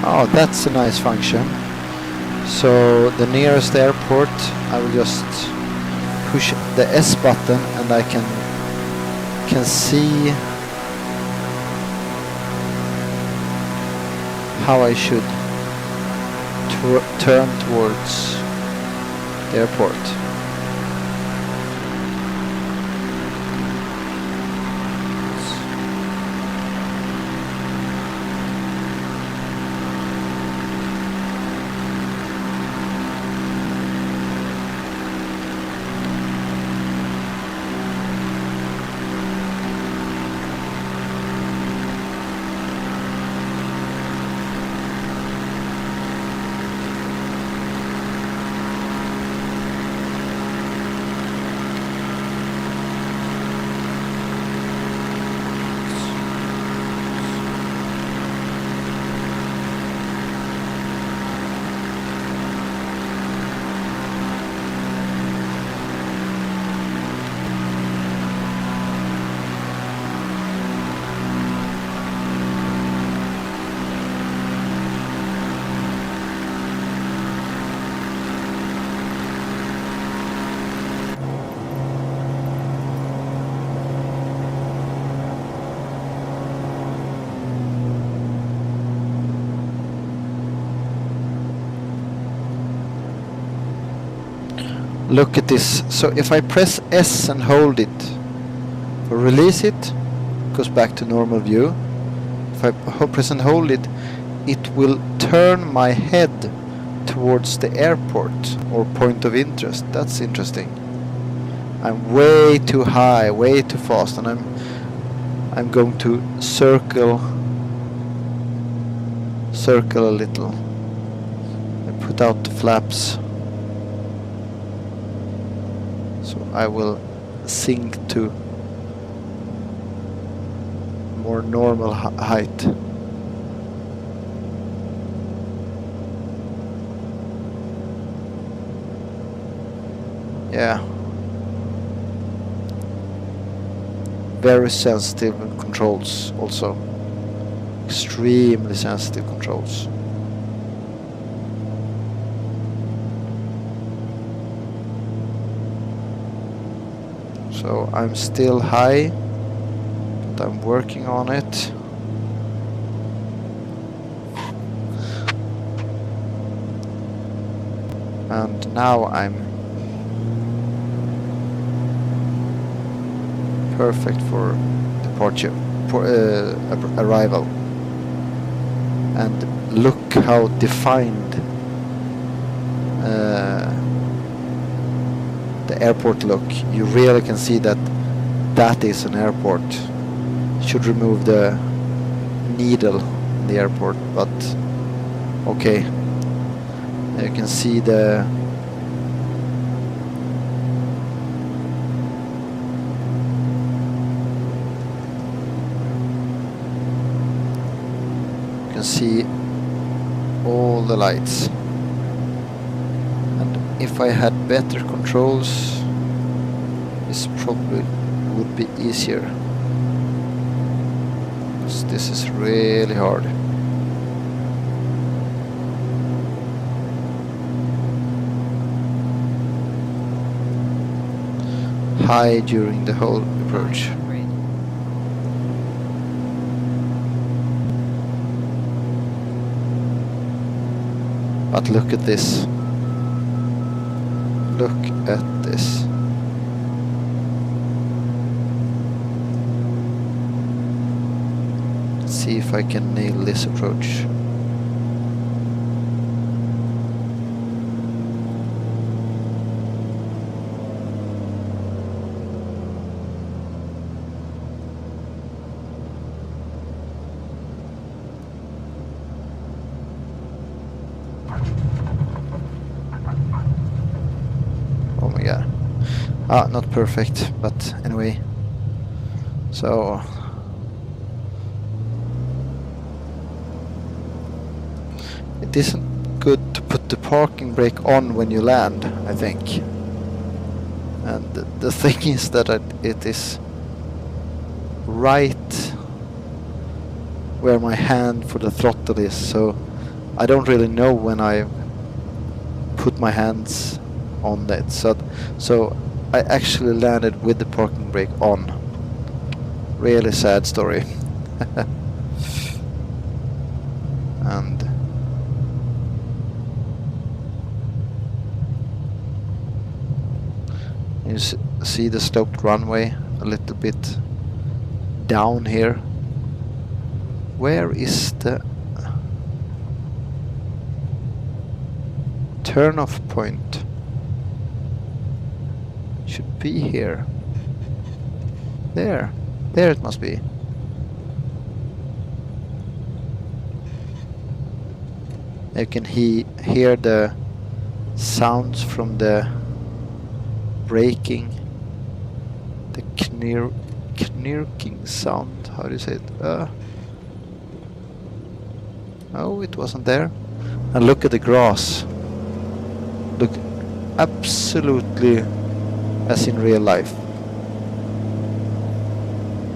Oh, that's a nice function. So the nearest airport, I will just push the S button and I can see how I should turn towards the airport. Look at this. So if I press S and hold it, or release it, goes back to normal view. If I press and hold it, it will turn my head towards the airport or point of interest. That's interesting. I'm way too high, way too fast, and I'm going to circle a little and put out the flaps. So I will sink to more normal height. Yeah. Very sensitive controls also. Extremely sensitive controls. So I'm still high, but I'm working on it. And now I'm perfect for departure, for arrival. And look how defined the airport look. You really can see that that is an airport. Should remove the needle in the airport, but okay. You can see the see all the lights, and if I had better controls this probably would be easier, because this is really hard. High during the whole approach. But look at this. Look at this. Let's see if I can nail this approach. Not perfect, but anyway. So it isn't good to put the parking brake on when you land, I think. And the thing is that it is right where my hand for the throttle is, so I don't really know when I put my hands on that. So I actually landed with the parking brake on. Really sad story. And you see the sloped runway a little bit down here. Where is the turn-off point? Should be here. There it must be. You can hear the sounds from the braking, the knirking sound. How do you say it? Oh, it wasn't there. And look at the grass. Look, absolutely as in real life.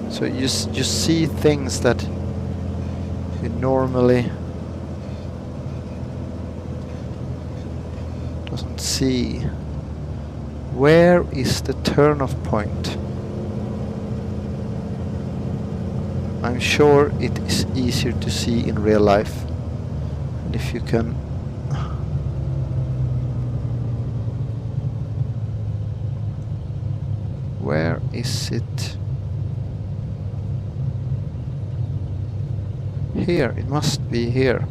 So you see things that you normally doesn't see. Where is the turn-off point? I'm sure it is easier to see in real life. And if you can where is it? Here, it must be here.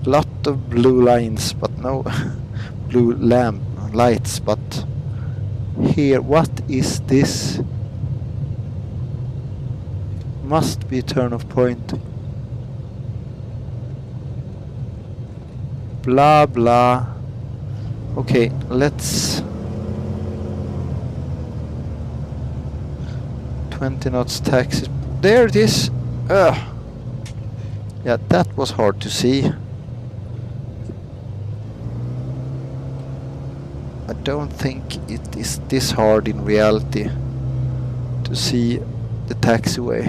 Lot of blue lines, but no blue lights, but here, what is this? Must be turn-off point. Blah blah. Okay, let's 20 knots taxi. There it is. Yeah, that was hard to see. I don't think it is this hard in reality to see the taxiway.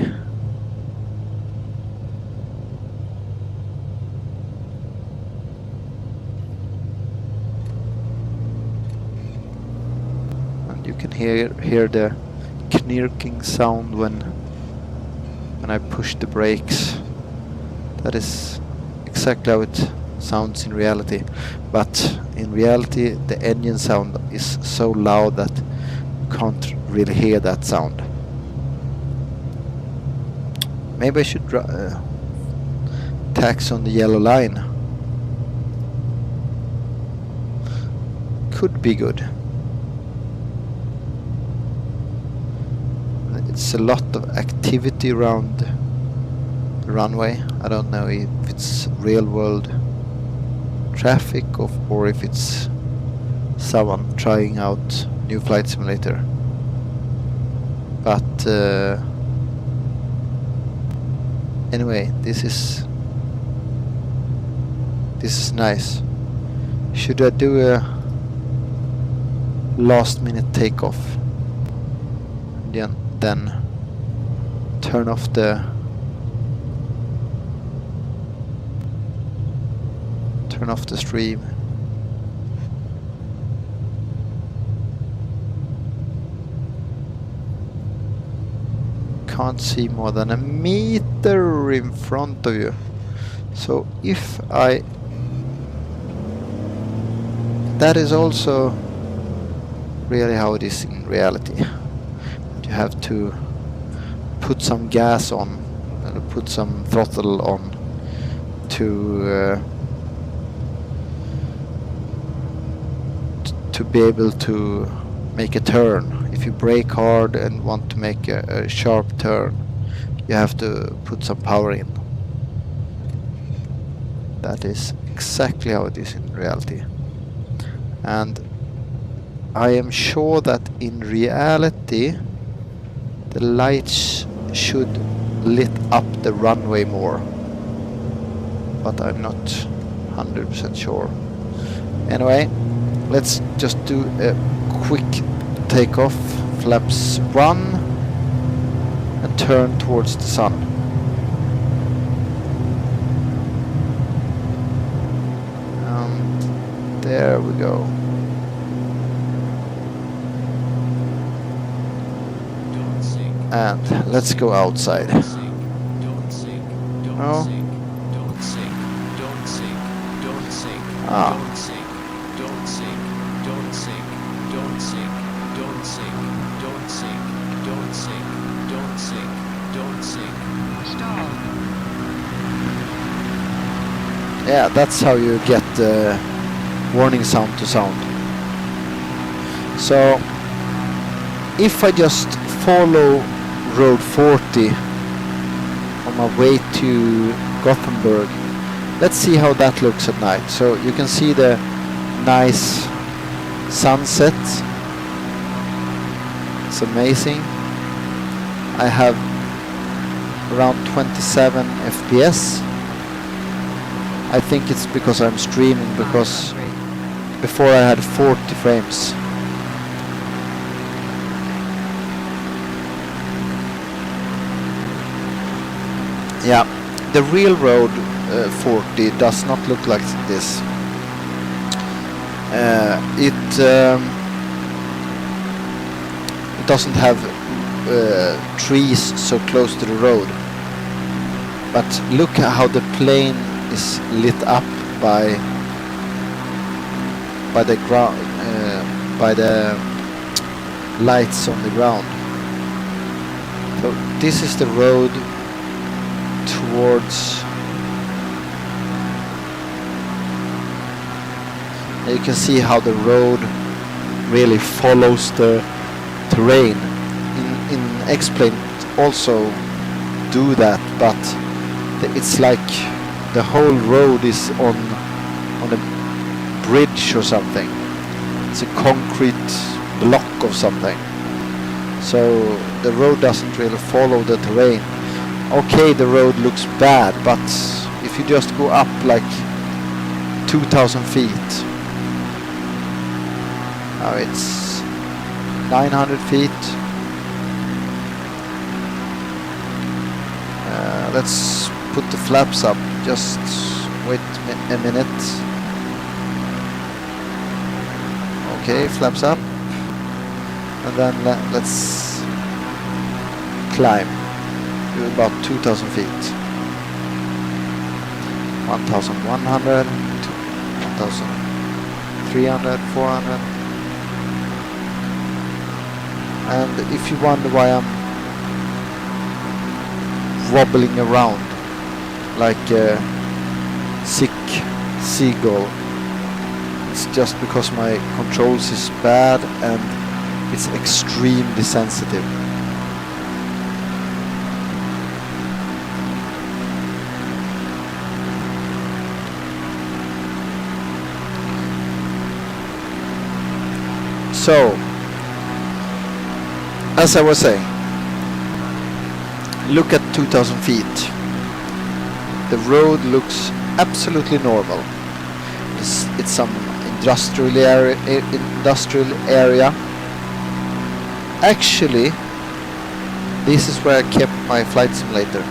And you can hear the knirking sound when I push the brakes. That is exactly how it sounds in reality, but in reality the engine sound is so loud that you can't really hear that sound. Maybe I should tax on the yellow line. Could be good. It's a lot of activity around the runway. I don't know if it's real world traffic or if it's someone trying out new flight simulator. But anyway, this is nice. Should I do a last minute takeoff? Then turn off the stream. Can't see more than a meter in front of you. So if that is also really how it is in reality. You have to put some gas on and put some throttle on to be able to make a turn. If you brake hard and want to make a sharp turn, you have to put some power in. That is exactly how it is in reality. And I am sure that in reality the lights should lit up the runway more, but I'm not 100% sure. Anyway, let's just do a quick takeoff. Flaps 1 and turn towards the sun. There we go. And let's go outside. No. Ah. Yeah, that's how you get the warning sound to sound. So if I just follow road 40 on my way to Gothenburg, let's see how that looks at night. So you can see the nice sunset. It's amazing. I have around 27 FPS. I think it's because I'm streaming, because before I had 40 frames. Yeah, the real road 40 does not look like this. It doesn't have trees so close to the road. But look at how the plane is lit up by the ground, by the lights on the ground. So this is the road towards. You can see how the road really follows the terrain. In X-Plane also do that, but it's like the whole road is on a bridge or something. It's a concrete block of something. So the road doesn't really follow the terrain. Okay, the road looks bad, but if you just go up like 2,000 feet, now it's 900 feet. Let's put the flaps up. Just wait a minute. Okay, flaps up, and then let's climb to about 2,000 feet. 1,100, 1,300, 400. And if you wonder why I'm wobbling around like a sick seagull, it's just because my controls is bad and it's extremely sensitive. So, as I was saying, look at 2,000 feet. The road looks absolutely normal. It's some industrial area. Actually, this is where I kept my flight simulator.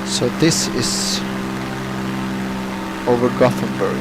So this is over Gothenburg.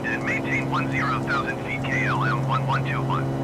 descend and maintain 10,000 feet KLM 1121.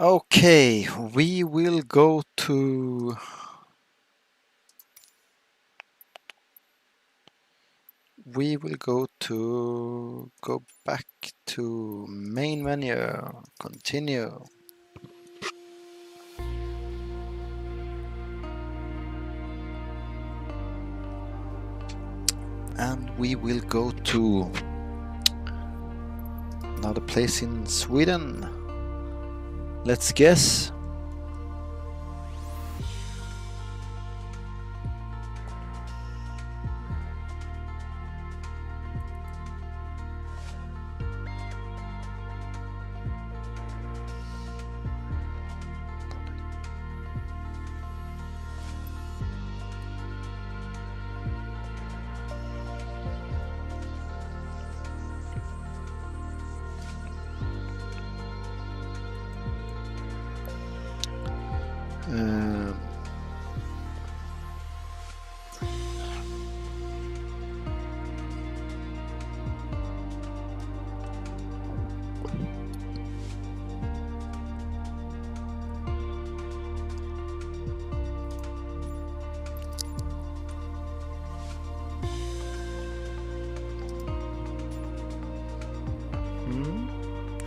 Okay, we will go to go back to main menu, continue. And we will go to another place in Sweden. Let's guess.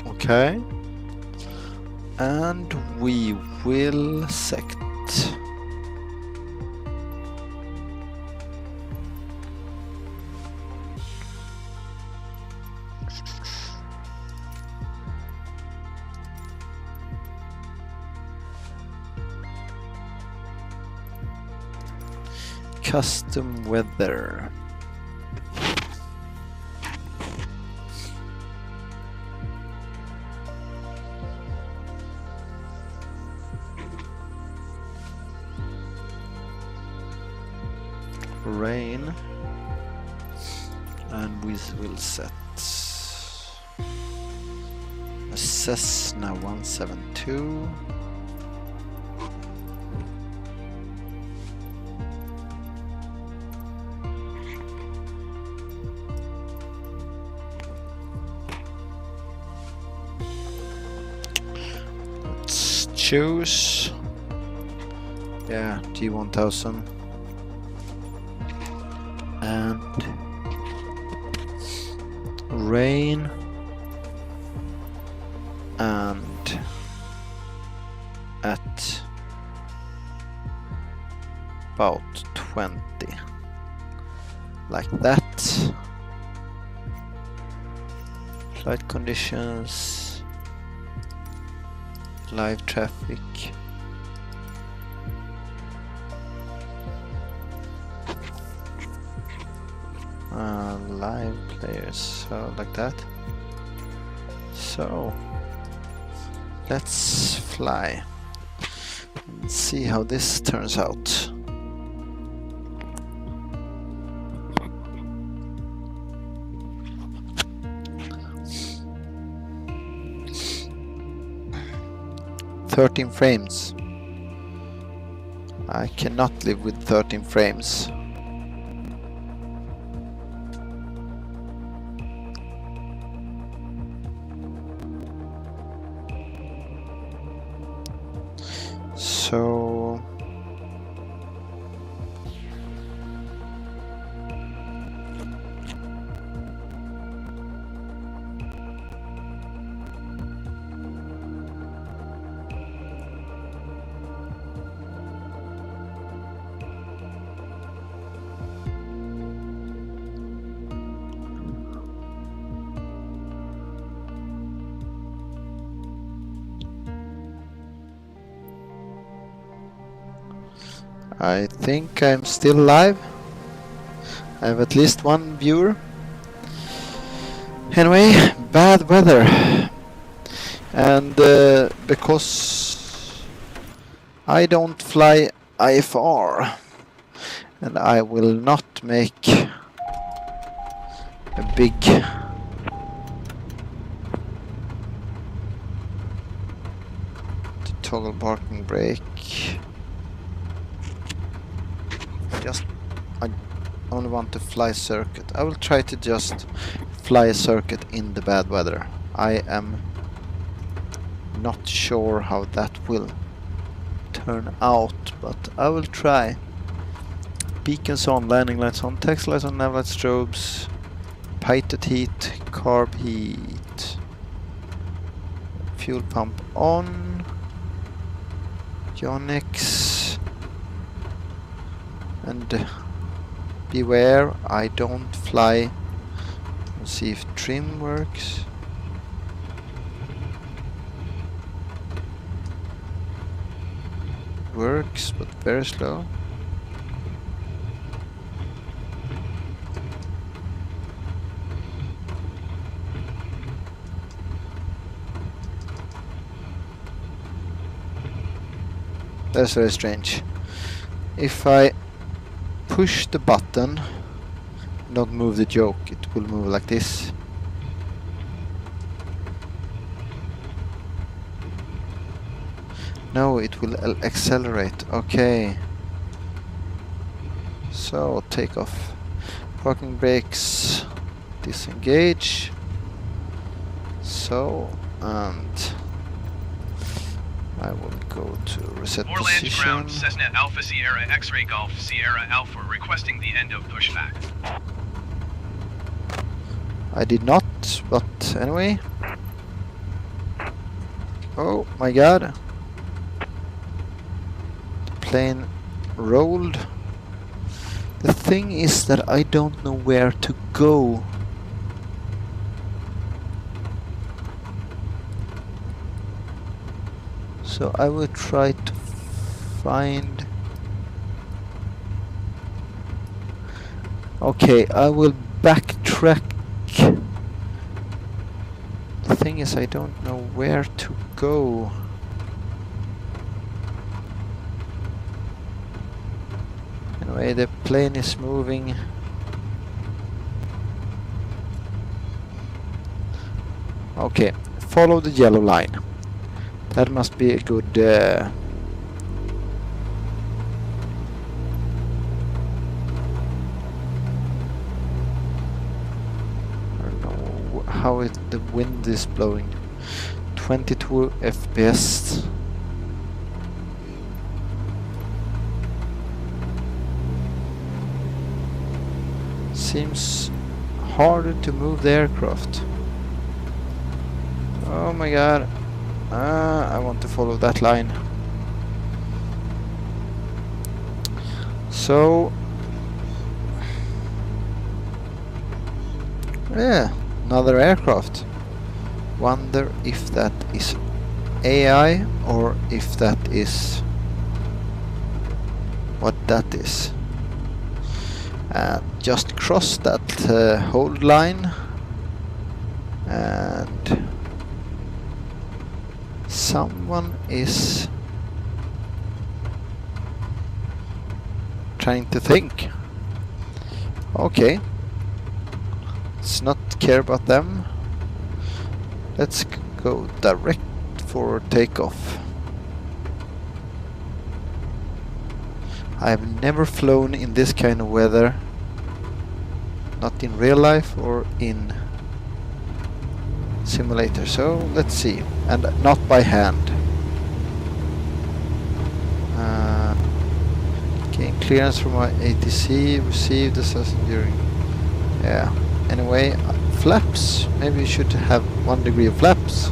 Okay. And we will sect. Custom weather. Rain, and we will set a Cessna 172. Let's choose, yeah, G1000. And rain, and at about 20, like that. Flight conditions, live traffic. Live players, so like that. So let's fly and see how this turns out. "13 frames. I cannot live with 13 frames. So I think I'm still live. I have at least one viewer. Anyway, bad weather. And because I don't fly IFR, and I will not make a big toggle parking brake. I only want to fly circuit. I will try to just fly a circuit in the bad weather. I am not sure how that will turn out, but I will try. Beacons on, landing lights on, text lights on, nav lights, strobes, pipette heat, carb heat, fuel pump on, Yonex, and beware, I don't fly. Let's see if trim works. Works, but very slow. That's very strange. If I push the button, not move the yoke, it will move like this. No, it will accelerate. Okay. So, take off. Parking brakes. Disengage. So, and I will go to reset More land position. ground, Cessna Alpha Sierra X-Ray Golf Sierra Alpha requesting the end of pushback. I did not, but anyway. Oh my god. The plane rolled. The thing is that I don't know where to go. So I will try to find... Okay, I will backtrack. The thing is I don't know where to go. Anyway, the plane is moving. Okay, follow the yellow line. That must be a good I don't know how the wind is blowing. 22 FPS. Seems harder to move the aircraft. Oh my god. I want to follow that line. So, yeah, another aircraft. Wonder if that is AI or if that is what that is. Just cross that hold line and someone is trying to think. Okay, let's not care about them. Let's go direct for takeoff. I've never flown in this kind of weather, not in real life or in simulator, so let's see. And not by hand. Gain clearance from my ATC, received assessment during... Yeah, anyway, flaps. Maybe you should have 1 degree of flaps.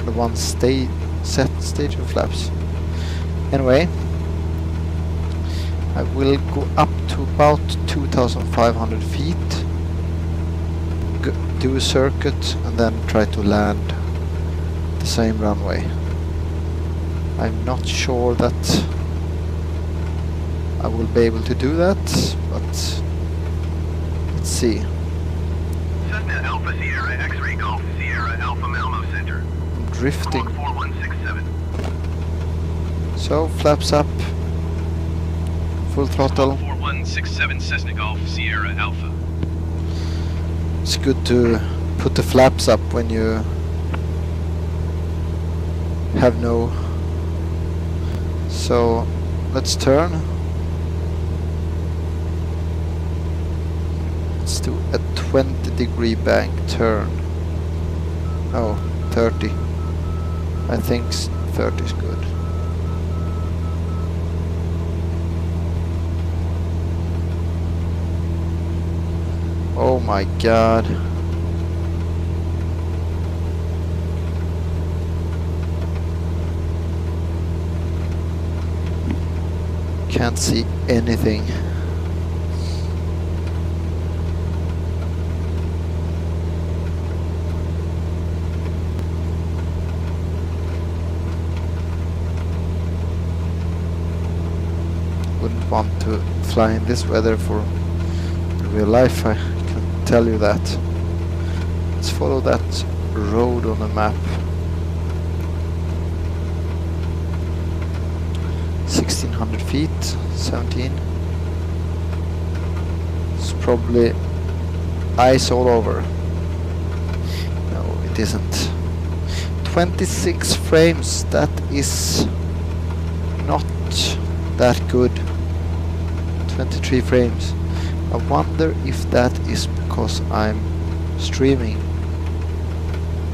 The one set stage of flaps. Anyway, I will go up to about 2,500 feet. Do a circuit and then try to land the same runway. I'm not sure that I will be able to do that, but let's see. Cessna Alpha Sierra X-Ray Golf Sierra Alpha Malmo Center. I'm drifting. 4167. So flaps up, full throttle. 4167 Cessna Golf Sierra Alpha. It's good to put the flaps up when you have no. So let's turn. Let's do a 20-degree bank turn. Oh, 30. I think 30 is good. Oh my god. Can't see anything. Wouldn't want to fly in this weather for real life, I can tell you that. Let's follow that road on the map. 1600 feet, 17. It's probably ice all over. No, it isn't. 26 frames, that is not that good. 23 frames. I wonder if that is because I'm streaming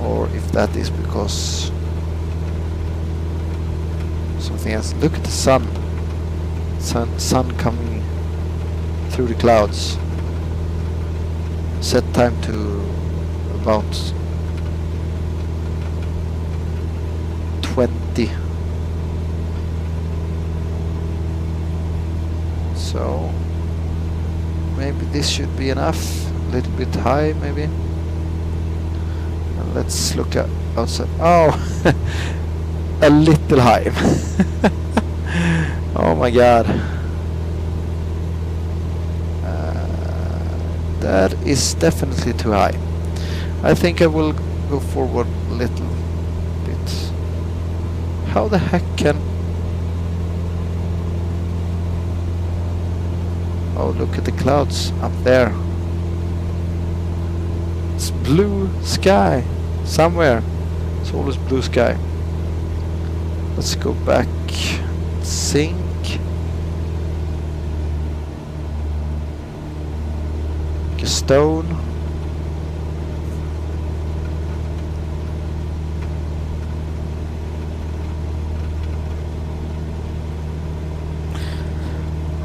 or if that is because something else. Look at the sun coming through the clouds. Set time to about 20. So maybe this should be enough. A little bit high maybe. And let's look at outside. Oh, a little high. Oh my god. That is definitely too high. I think I will go forward a little bit. How the heck can... Oh, look at the clouds up there. It's blue sky somewhere. It's always blue sky. Let's go back. Sync. A stone.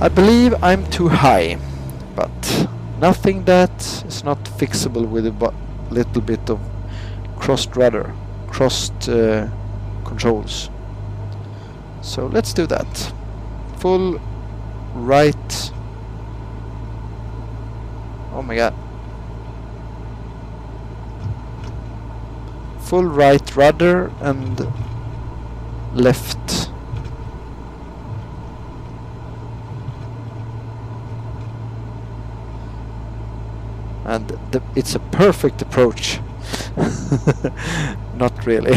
I believe I'm too high, but nothing that is not fixable with a little bit of crossed rudder, crossed controls. So let's do that. Full right. Oh my god. Full right rudder and left. And it's a perfect approach. Not really.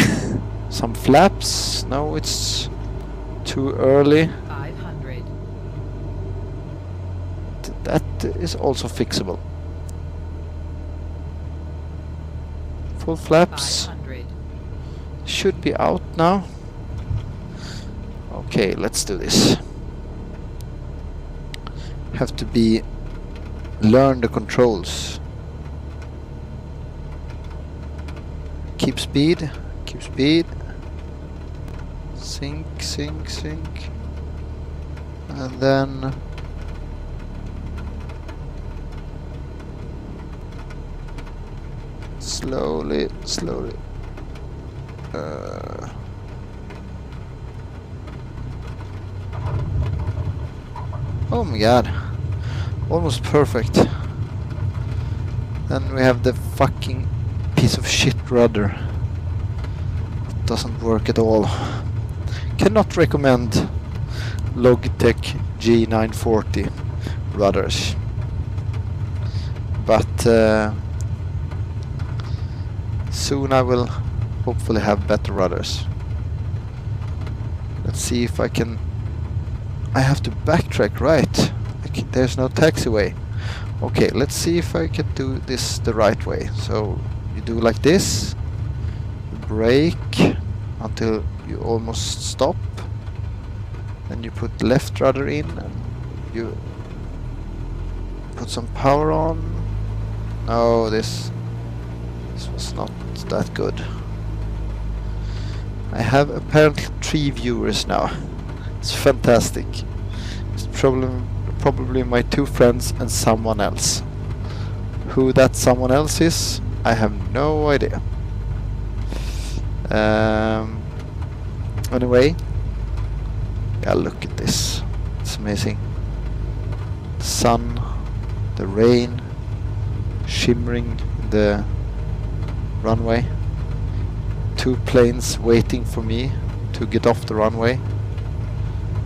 Some flaps. No, it's too early. 500. That is also fixable. Full flaps. 500. Should be out now. Okay, let's do this. Have to learn the controls. Keep speed. Keep speed. Sync, sync, sync. And then slowly, slowly. Oh my god. Almost perfect. Then we have the fucking piece of shit rudder. It doesn't work at all. Cannot recommend Logitech G940 rudders. But soon I will hopefully have better rudders. Let's see if I can... I have to backtrack, right? There's no taxiway. Okay, let's see if I can do this the right way. So you do like this, you brake until you almost stop, then you put left rudder in and you put some power on. No, this was not that good. I have apparently 3 viewers now. It's fantastic. It's probably my 2 friends and someone else. Who that someone else is, I have no idea. Anyway, yeah, look at this. It's amazing. The sun, the rain, shimmering in the runway. 2 planes waiting for me to get off the runway.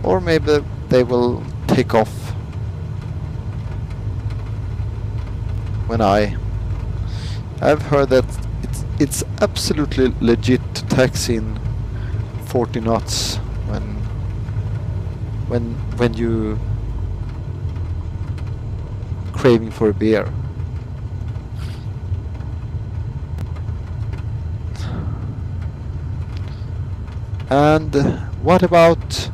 Or maybe they will take off when I've heard that it's absolutely legit to taxi in 40 knots when you craving for a beer. And what about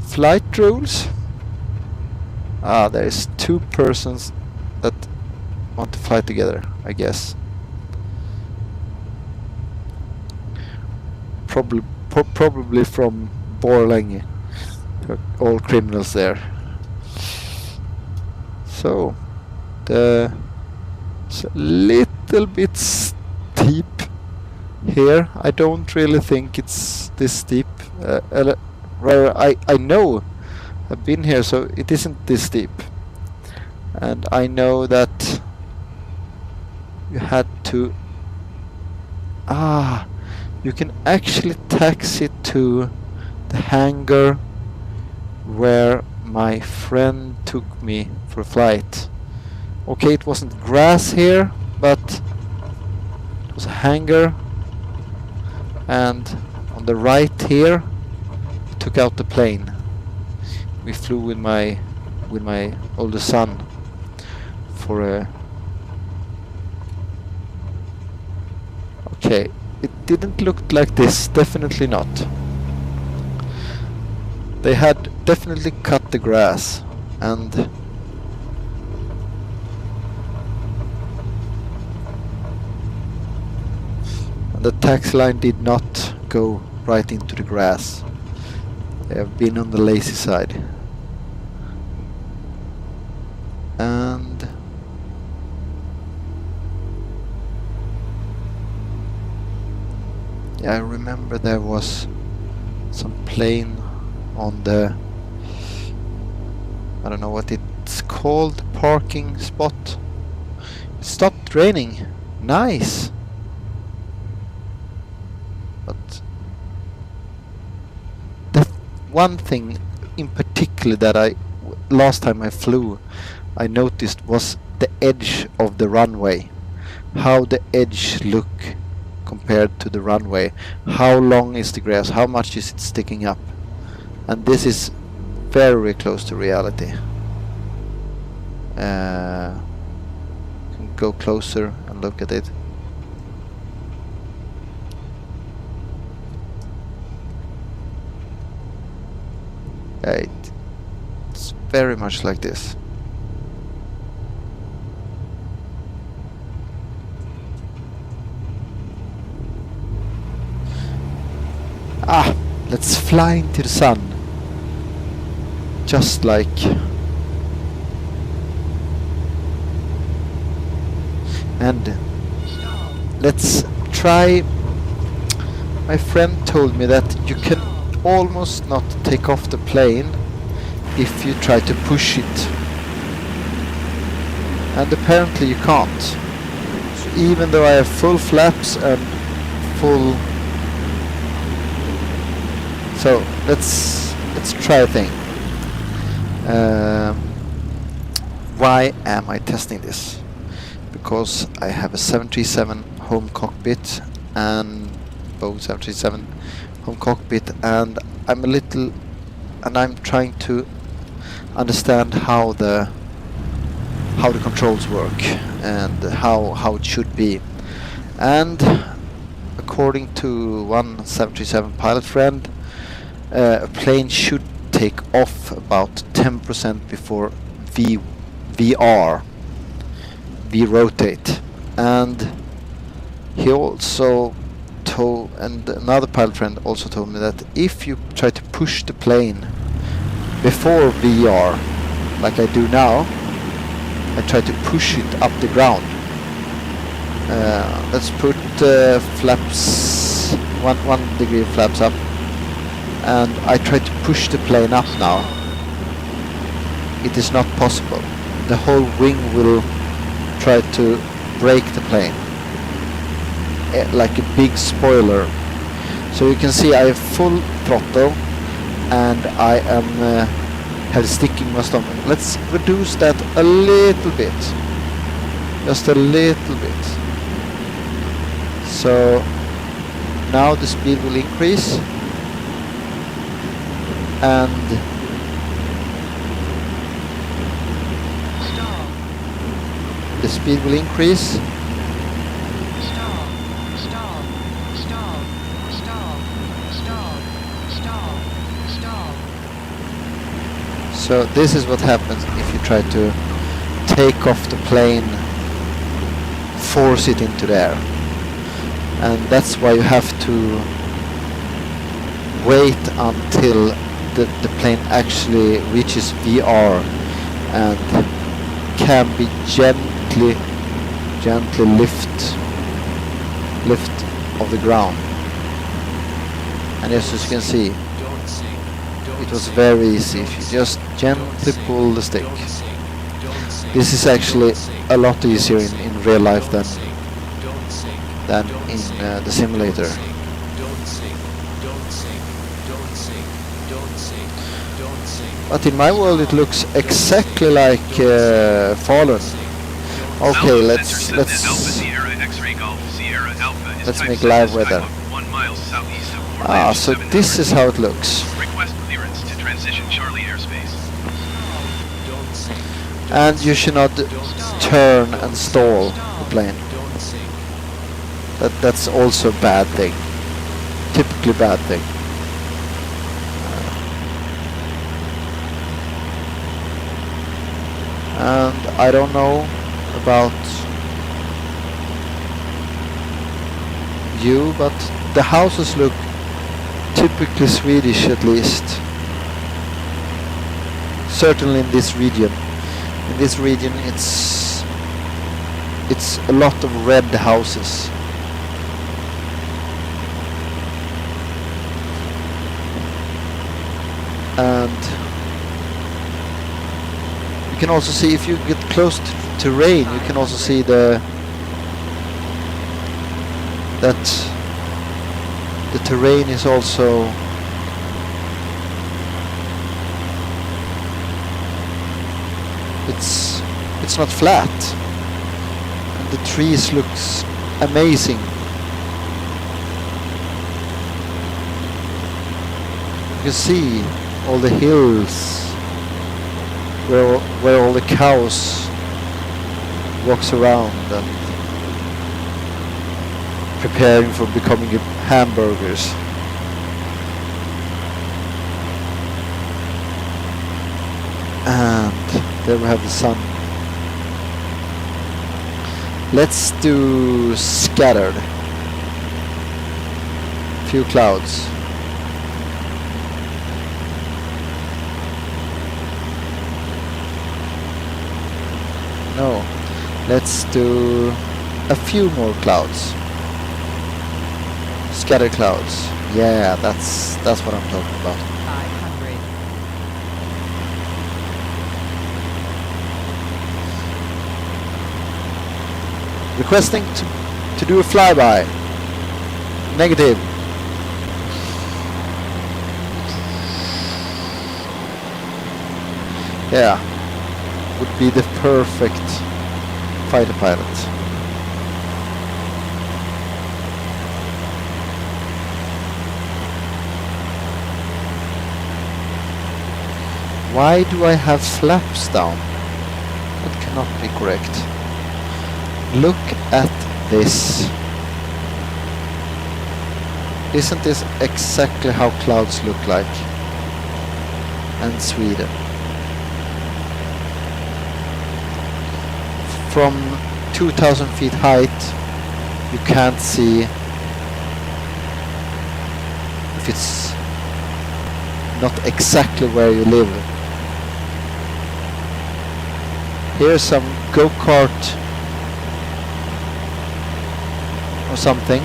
flight rules? There's 2 persons that want to fly together, I guess. Probably from Borlänge. All criminals there. So it's a little bit steep here. I don't really think it's this steep. Rather, I know I've been here, so it isn't this steep. And I know that you had to you can actually taxi to the hangar where my friend took me for a flight. Okay, it wasn't grass here, but it was a hangar, and on the right here I took out the plane. We flew with my older son for a... Okay, it didn't look like this, definitely not. They had definitely cut the grass, and the taxi line did not go right into the grass. They have been on the lazy side. And yeah, I remember there was some plane on the, I don't know what it's called, parking spot. It stopped raining. Nice. But the one thing in particular that last time I flew, I noticed was the edge of the runway. How the edge look compared to the runway. How long is the grass? How much is it sticking up? And this is very close to reality. Can go closer and look at it. It's very much like this. Let's fly into the sun. Just like... And let's try... My friend told me that you can almost not take off the plane if you try to push it. And apparently you can't. So even though I have full flaps and full... So let's try a thing. Why am I testing this? Because I have a 737 home cockpit and Boeing 737 home cockpit, and I'm trying to understand how the controls work and how it should be. And according to one 737 pilot friend, a plane should take off about 10% before V rotate. And he also told, and another pilot friend also told me that if you try to push the plane before VR, like I do now, I try to push it up the ground. Let's put flaps, one degree flaps up, and I try to push the plane up now. It is not possible. The whole wing will try to break the plane, like a big spoiler. So you can see I have full throttle, and I am have sticking my stomach. Let's reduce that a little bit, just a little bit. So now the speed will increase, and the speed will increase. So this is what happens if you try to take off the plane, force it into the air. And that's why you have to wait until the plane actually reaches VR and can be gently lift off the ground. And as you can see, it was very easy if you just gently pull the stick. This is actually a lot easier in real life than in the simulator. But in my world it looks exactly like Fallen. Okay, let's make live weather. So this is how it looks. And you should not turn and stall the plane. That's also a bad thing. Typically bad thing. And I don't know about you, but the houses look typically Swedish, at least. Certainly in this region. In this region it's a lot of red houses. And you can also see, if you get close to rain, you can also see that the terrain is also it's not flat, and the trees looks amazing. You can see all the hills where all the cows walks around and preparing for becoming hamburgers. And there we have the sun. Let's do scattered. Few clouds. No, let's do a few more clouds. Scattered clouds. Yeah, that's what I'm talking about. 500. Requesting to do a flyby. Negative. Yeah, would be the perfect fighter pilot. Why do I have flaps down? That cannot be correct. Look at this. Isn't this exactly how clouds look like? And Sweden. From 2,000 feet height, you can't see if it's not exactly where you live. Here's some go-kart or something.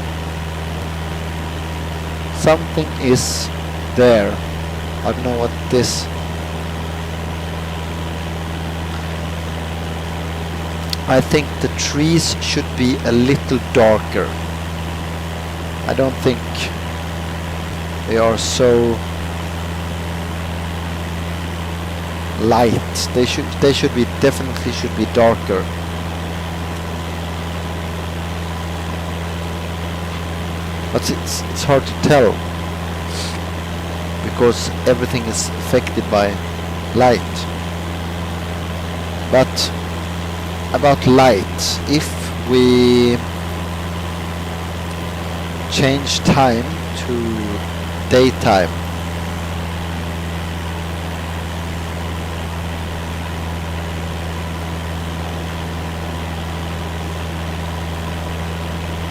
Something is there. I don't know what this. I think the trees should be a little darker. I don't think they are so light. They should be definitely should be darker. But it's hard to tell because everything is affected by light. But about light, if we change time to daytime,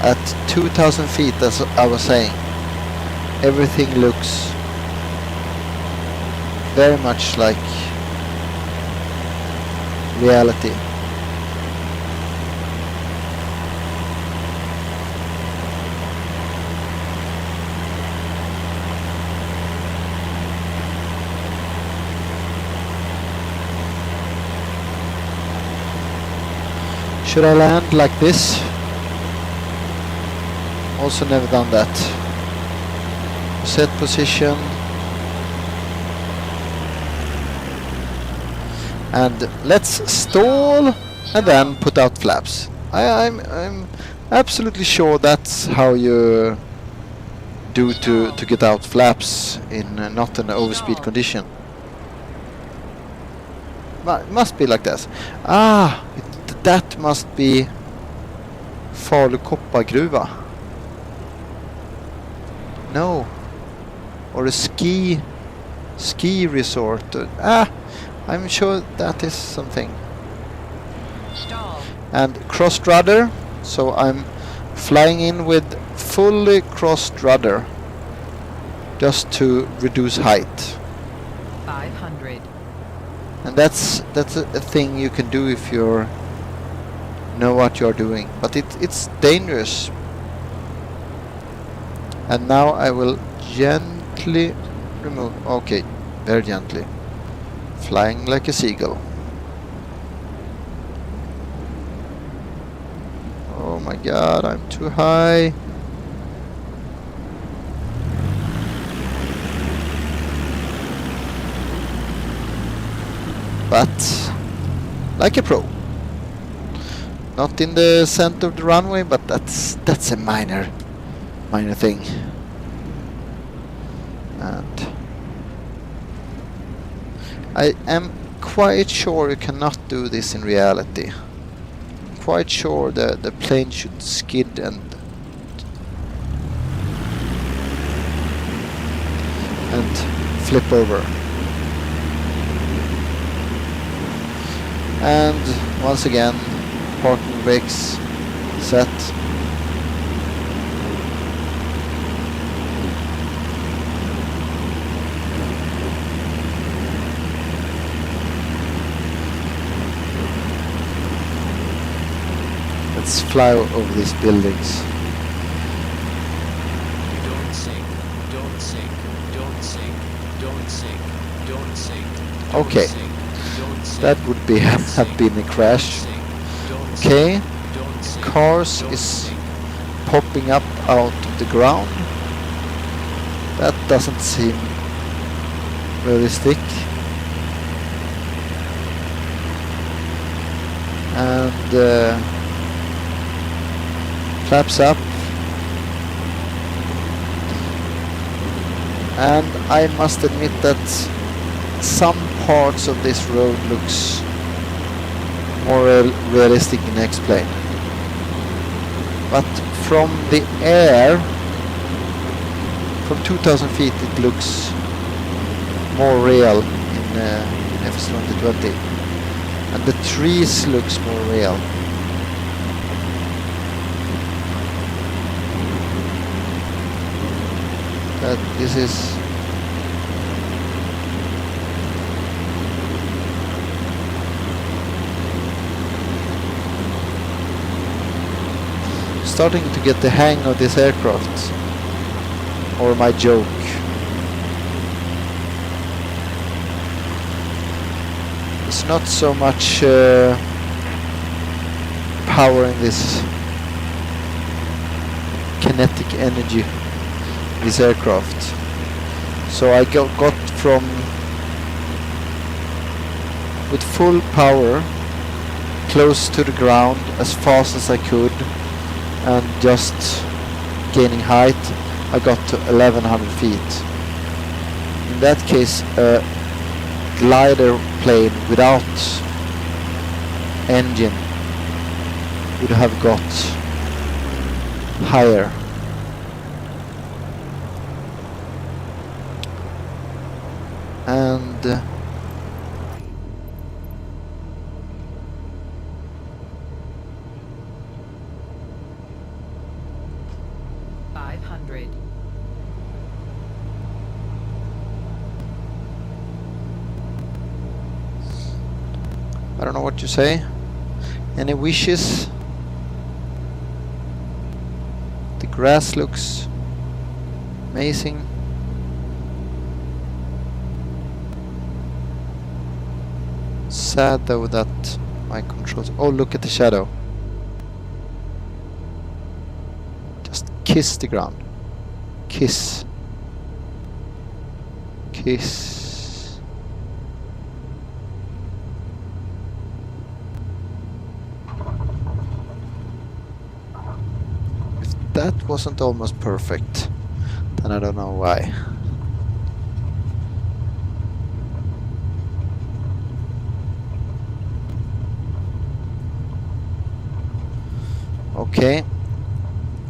at 2,000 feet, as I was saying, everything looks very much like reality. Should I land like this? Also never done that. Set position. And let's stall and then put out flaps. I'm absolutely sure that's how you do to get out flaps in not an overspeed condition. But it must be like this. That must be Falu koppargruva. No, or a ski resort. I'm sure that is something. Stall. And crossed rudder, so I'm flying in with fully crossed rudder just to reduce height. 500. And that's a thing you can do if you know what you're doing, but it's dangerous. And now I will gently remove. Okay, very gently. Flying like a seagull. Oh my god, I'm too high. But like a pro. Not in the center of the runway, but that's a minor thing. And I am quite sure you cannot do this in reality. Quite sure the plane should skid and flip over. And once again, parking brakes set. Let's fly over these buildings. Don't sink, don't sink, don't sink, don't sink, don't sink. Okay, that would be have been a crash. Okay, cars is popping up out of the ground. That doesn't seem realistic. And flaps up. And I must admit that some parts of this road looks more realistic in X-Plane. But from the air, from 2,000 feet, it looks more real in FS2020. And the trees looks more real. that this is starting to get the hang of this aircraft, or my joke. It's not so much power in this kinetic energy, this aircraft. So I got from with full power close to the ground as fast as I could, and just gaining height, I got to 1100 feet. In that case, a glider plane without engine would have got higher. And I don't know what you say. Any wishes? The grass looks amazing. Sad though that my controls... Oh, look at the shadow. Just kiss the ground. Kiss. Kiss. That wasn't almost perfect, then I don't know why. Okay,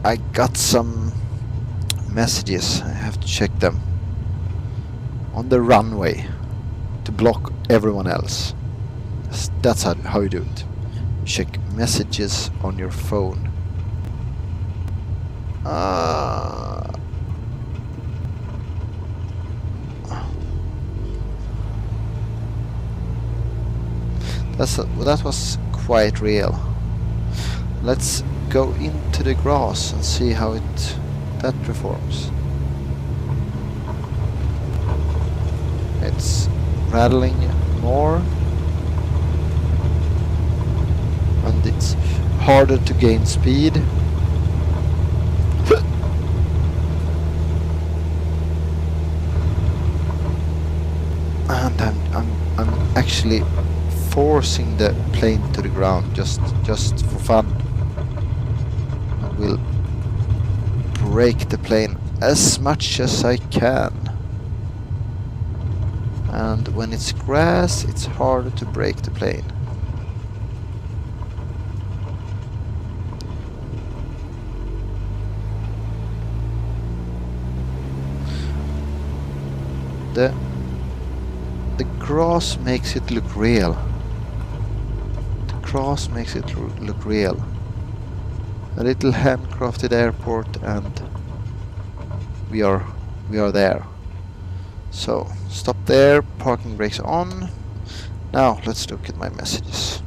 I got some messages. I have to check them on the runway to block everyone else. That's how you do it. Check messages on your phone. That was quite real. Let's go into the grass and see how that performs. It's rattling more, and it's harder to gain speed. And I'm actually forcing the plane to the ground just for fun. I will brake the plane as much as I can. And when it's grass, it's harder to brake the plane. The grass makes it look real. The grass makes it look real. A little handcrafted airport, and we are there. So stop there, parking brakes on. Now let's look at my messages.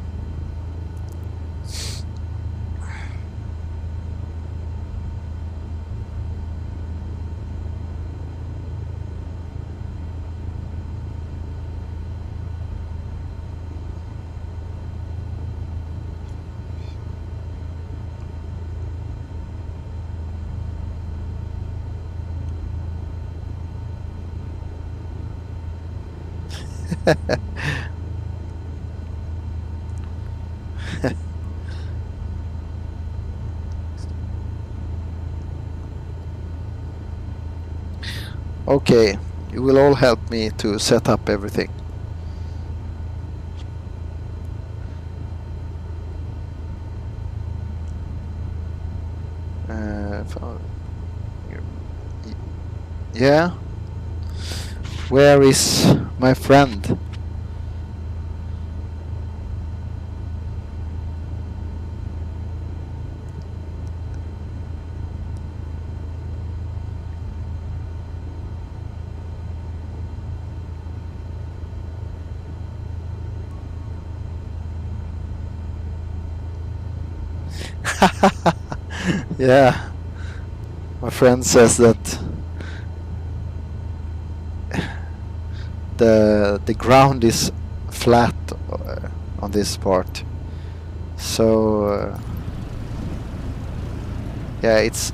Okay, you will all help me to set up everything. Yeah? Where is my friend? Yeah, my friend says that the ground is flat on this part, so yeah, it's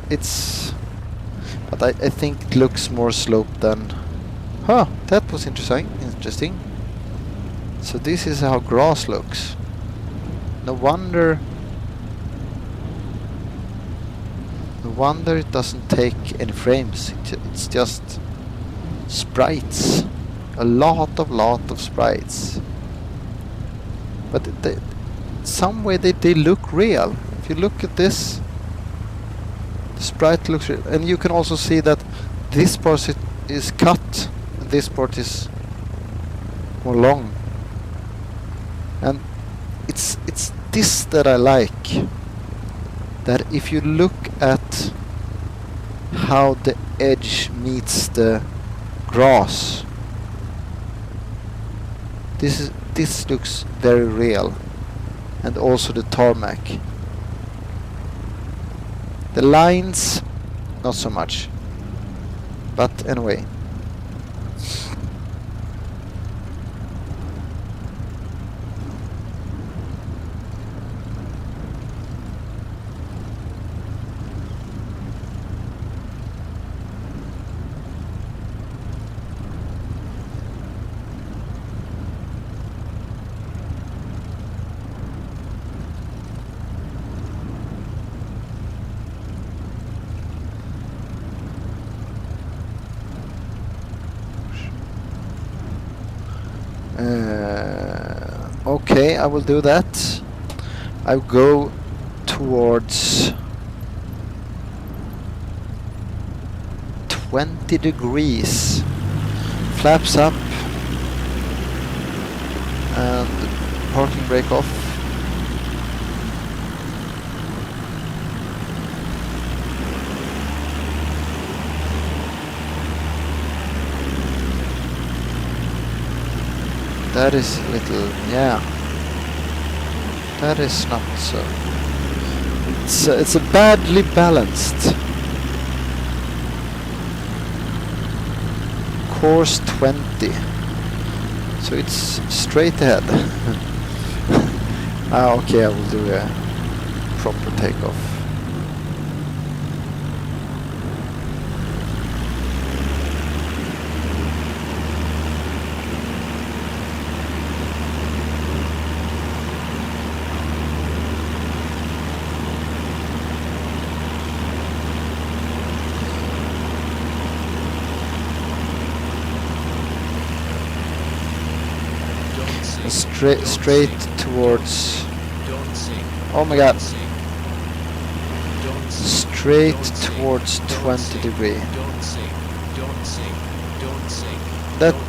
but I think it looks more sloped than. Huh, that was interesting. So this is how grass looks. No wonder it doesn't take any frames. It's just sprites. A lot of sprites. But some way they look real. If you look at this, the sprite looks real. And you can also see that this part is cut and this part is more long. And it's this that I like. That if you look at how the edge meets the grass, this looks very real. And also the tarmac. The lines, not so much. But anyway. Okay, I will do that. I'll go towards 20 degrees. Flaps up and parking brake off. That is a little, yeah. That is not so. It's a badly balanced. Course 20. So it's straight ahead. Okay, I will do a proper takeoff. Straight towards. Oh my god! Straight towards 20 degree.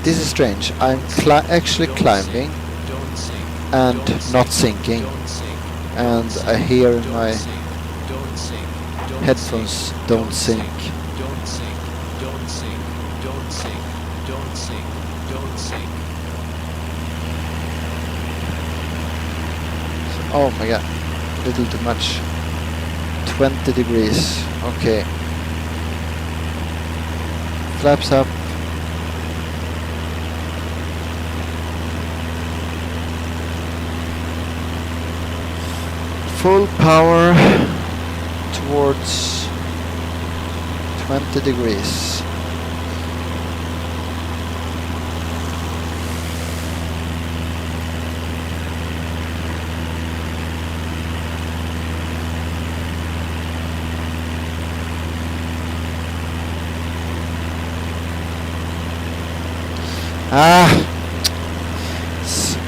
This is strange. I'm actually climbing and not sinking, and I hear in my headphones don't sink. Oh my god, little too much. 20 degrees, okay. Flaps up. Full power towards 20 degrees.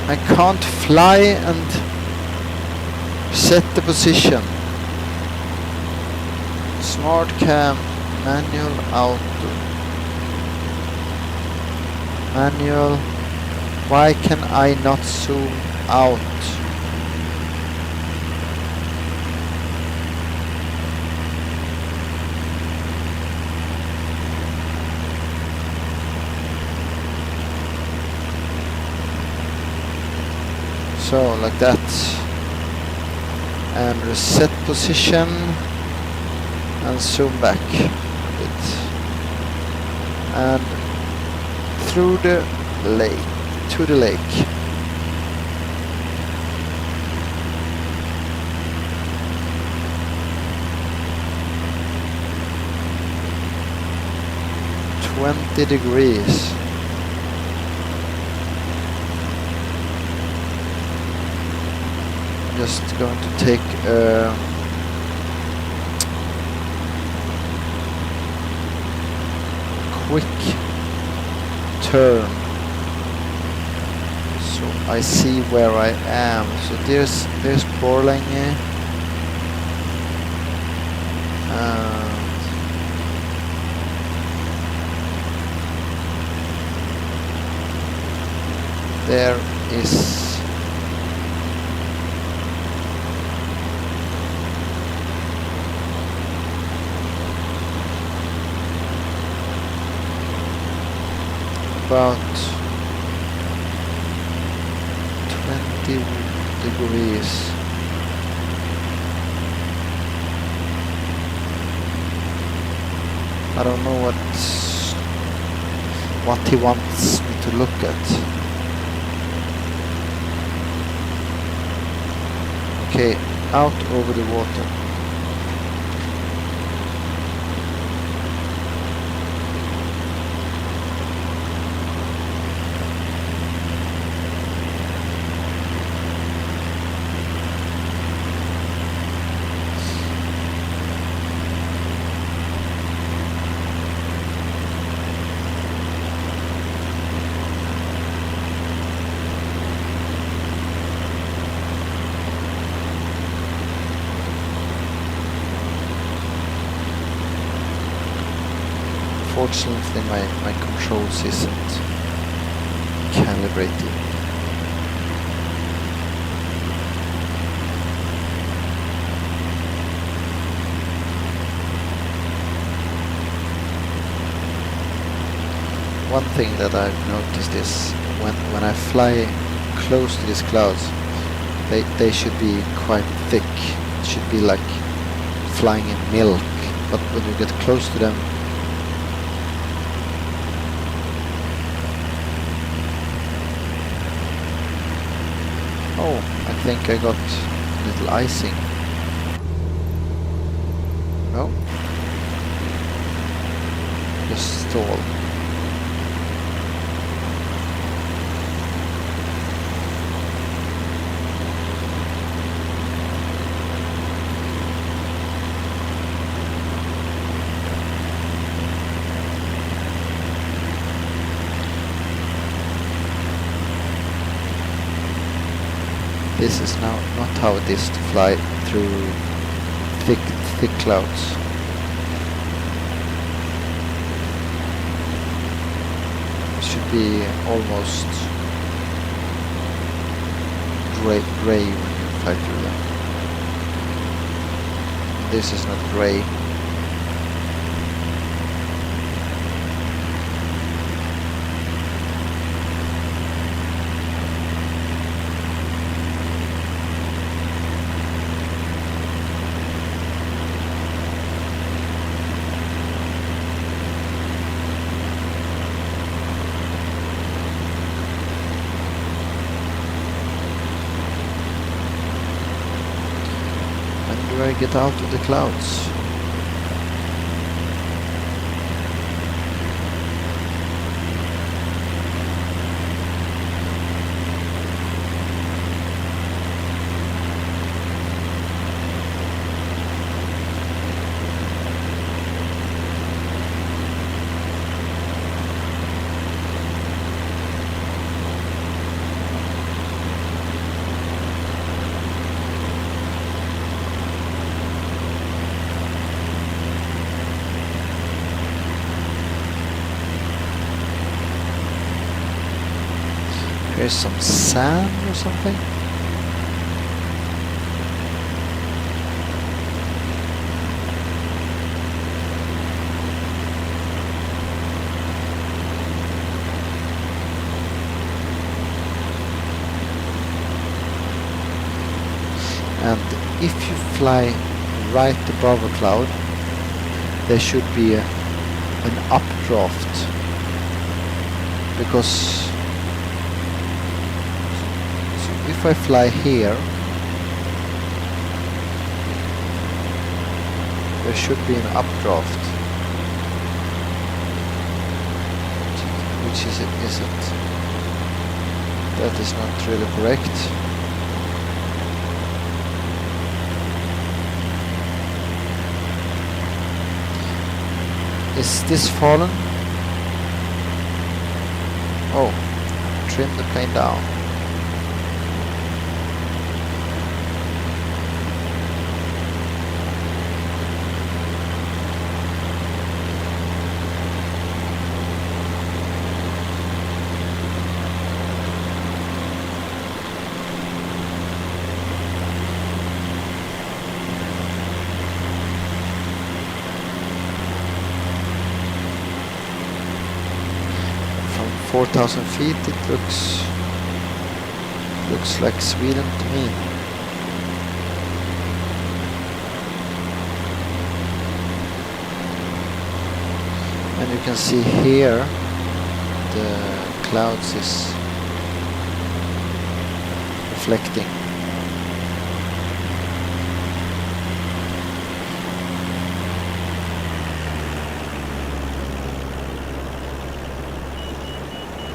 I can't fly and set the position. Smart cam, manual, auto. Manual. Why can I not zoom out? So, like that. and reset position and zoom back a bit and through the lake, to the lake. $20. Just going to take a quick turn so I see where I am. So there's Borlänge, and there is about 20 degrees. I don't know what he wants me to look at. Okay, out over the water. Unfortunately, my controls isn't calibrated. One thing that I've noticed is when I fly close to these clouds, they should be quite thick. It should be like flying in milk. But when you get close to them, oh, I think I got a little icing. No? Just stall. This is now not how it is to fly through thick clouds. It should be almost gray when you fly through them. This is not gray. Do I get out of the clouds? Here's some sand or something. And if you fly right above a cloud, there should be an updraft, because so if I fly here, there should be an updraft, which isn't. That is not really correct. Is this fallen? Oh, trim the plane down. From 4,000 feet it looks like Sweden to me. And you can see here the clouds is reflecting.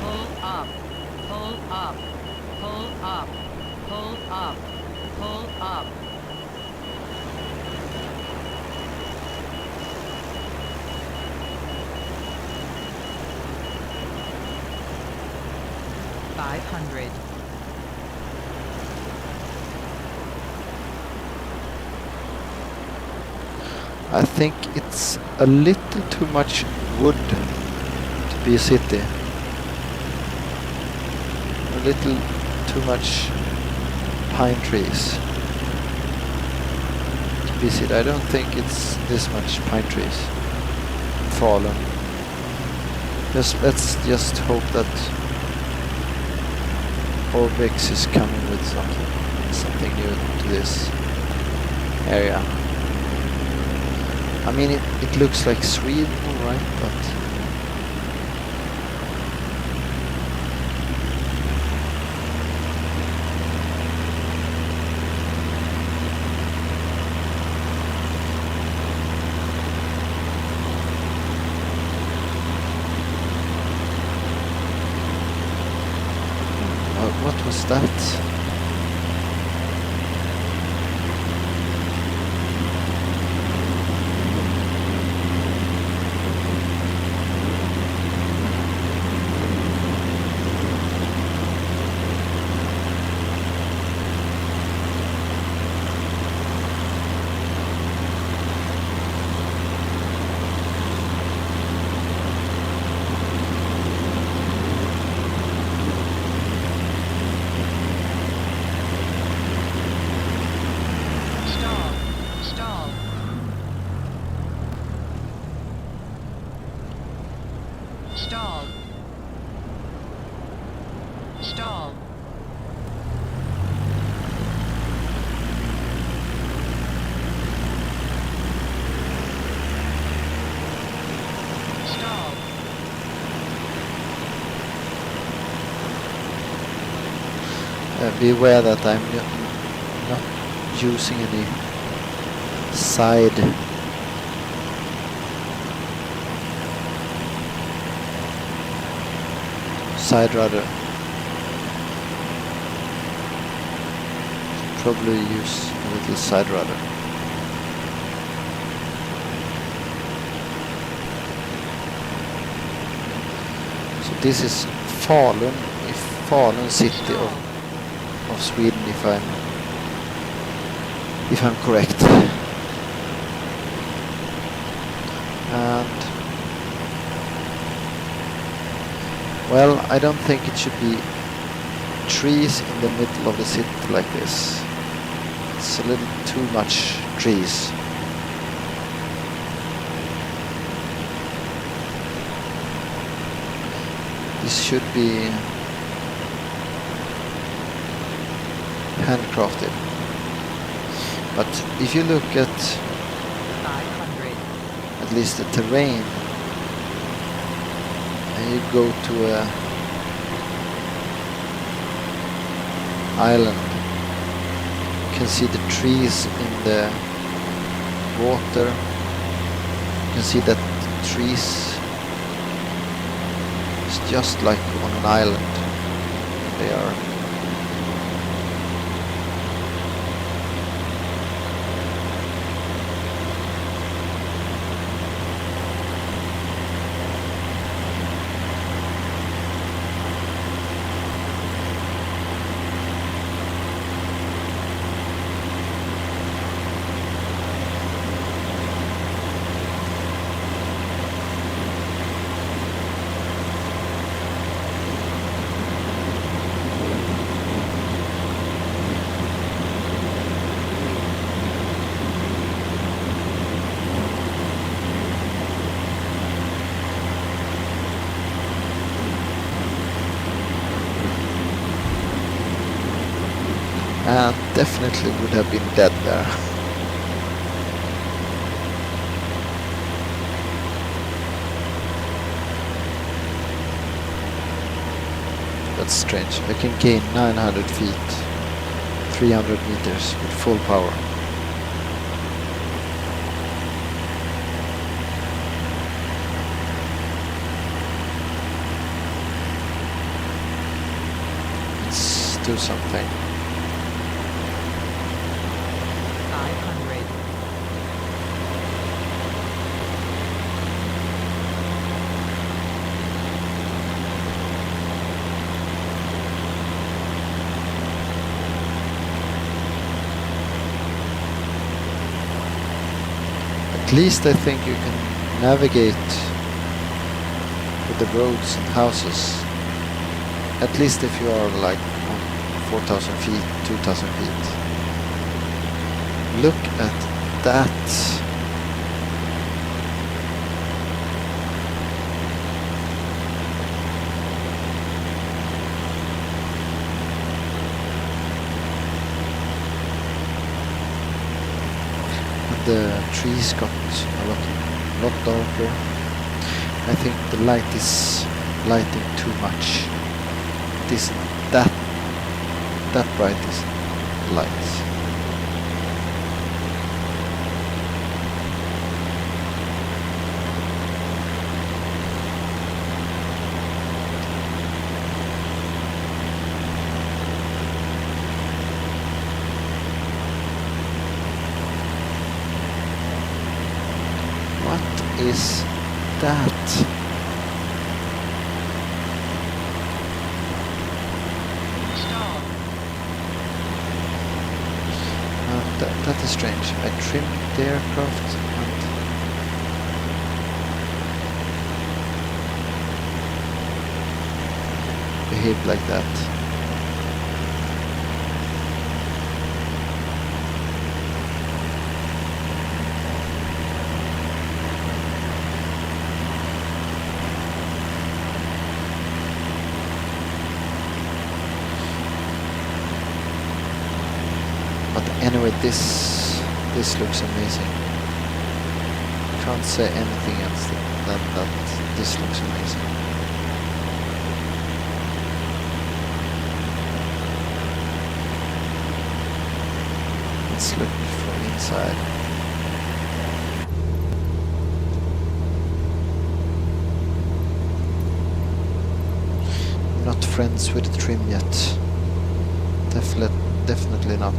Pull up, pull up, pull up, pull up, pull up. $500. I think it's a little too much wood to be a city. A little too much pine trees to be a city. I don't think it's this much pine trees fallen. Let's just hope that Orbix is coming with something new to this area. I mean, it looks like Sweden, right? But what was that? Stall. Stall. Stall. Beware that I'm not using any side rudder. Should probably use a little side rudder. So this is Falun city of Sweden, if I'm correct. And well, I don't think it should be trees in the middle of the city like this. It's a little too much trees. This should be handcrafted. But if you look at 500. least the terrain, and you go to a island, you can see the trees in the water. You can see that trees is just like on an island. They are. And definitely would have been dead there. That's strange. I can gain 900 feet, 300 meters with full power. Let's do something. 500. At least I think you can navigate with the roads and houses. At least if you are like on 4,000 feet, 2,000 feet. Look at that. And the trees got a lot darker. I think the light is lighting too much. It isn't that bright is light. What is that? Stall. That is strange. I trimmed the aircraft and behaved like that. But anyway, this looks amazing. Can't say anything else than that this looks amazing. Let's look from inside. I'm not friends with the trim yet. Definitely not.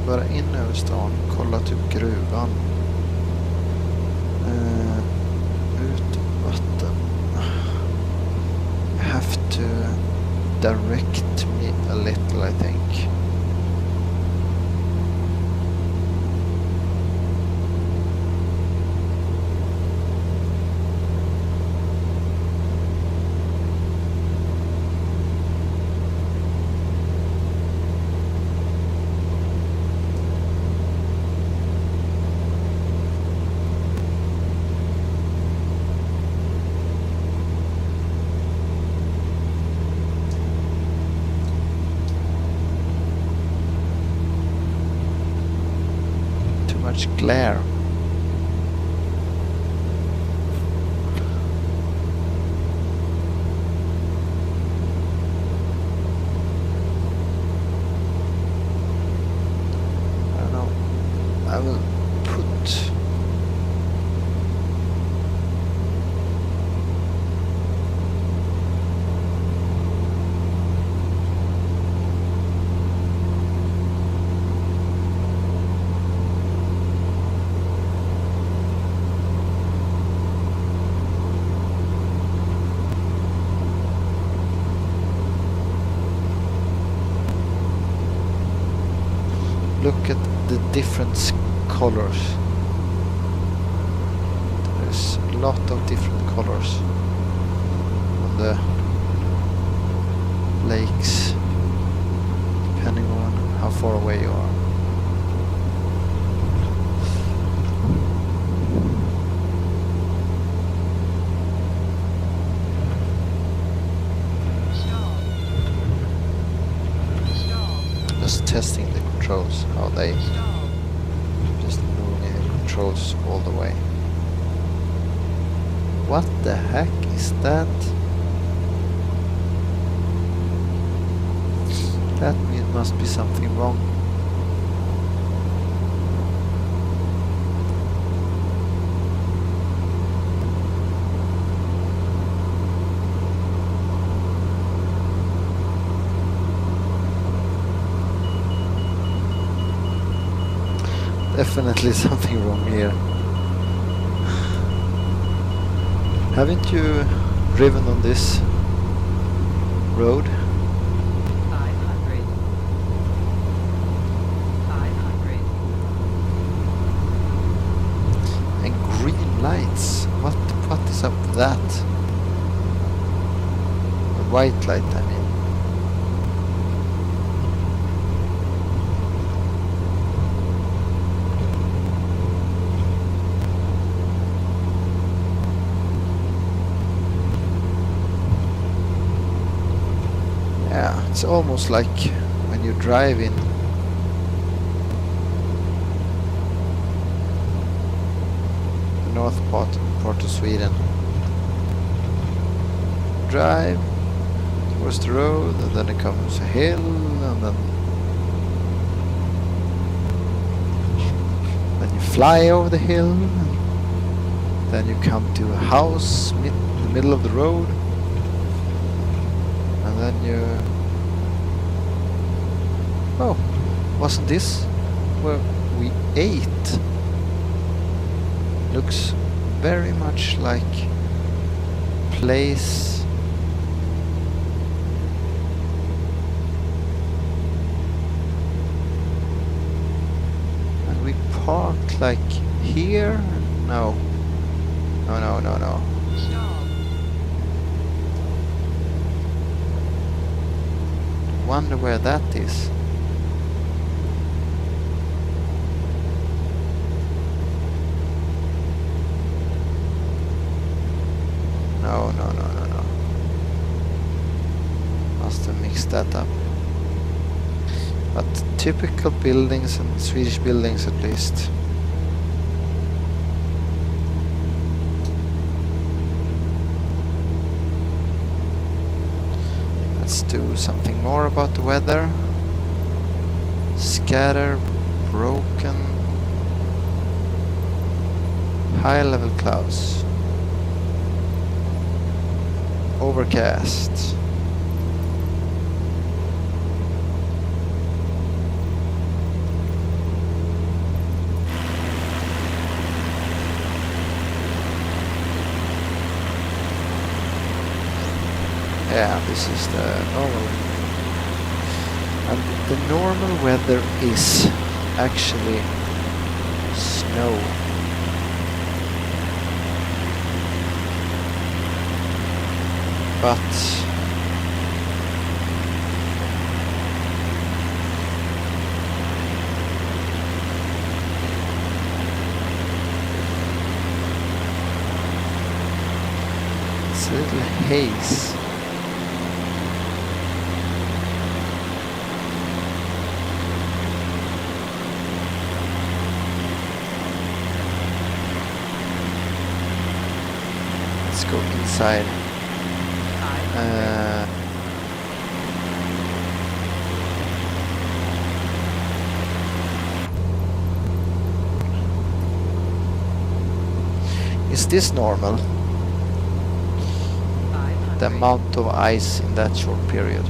bara in över stan. Kolla typ gruvan. Ut vatten. I have to direct me a little, I think. Much glare. I don't know. I will put look at the different colors. There's a lot of different colors on the lakes, depending on how far away you are. Just testing the controls, how they just moving the controls all the way. What the heck is that? That must be something wrong. Definitely something wrong here. Haven't you driven on this road? 500. 500. And green lights. What is up with that? A white light, I mean. Yeah, it's almost like when you drive in the north part of Sweden. Drive towards the road, and then it comes a hill, and then you fly over the hill, and then you come to a house in the middle of the road. And then you... Oh, wasn't this where we ate? Looks very much like place. And we parked like here? No. No. Stop. Wonder where that is. No. Must have mixed that up. But typical buildings, and Swedish buildings at least. Let's do something more about the weather. Scatter, broken, high level clouds, overcast. this is the normal. And the normal weather is actually snow. But it's a little haze. Let's go inside. Is this normal? 500. The amount of ice in that short period.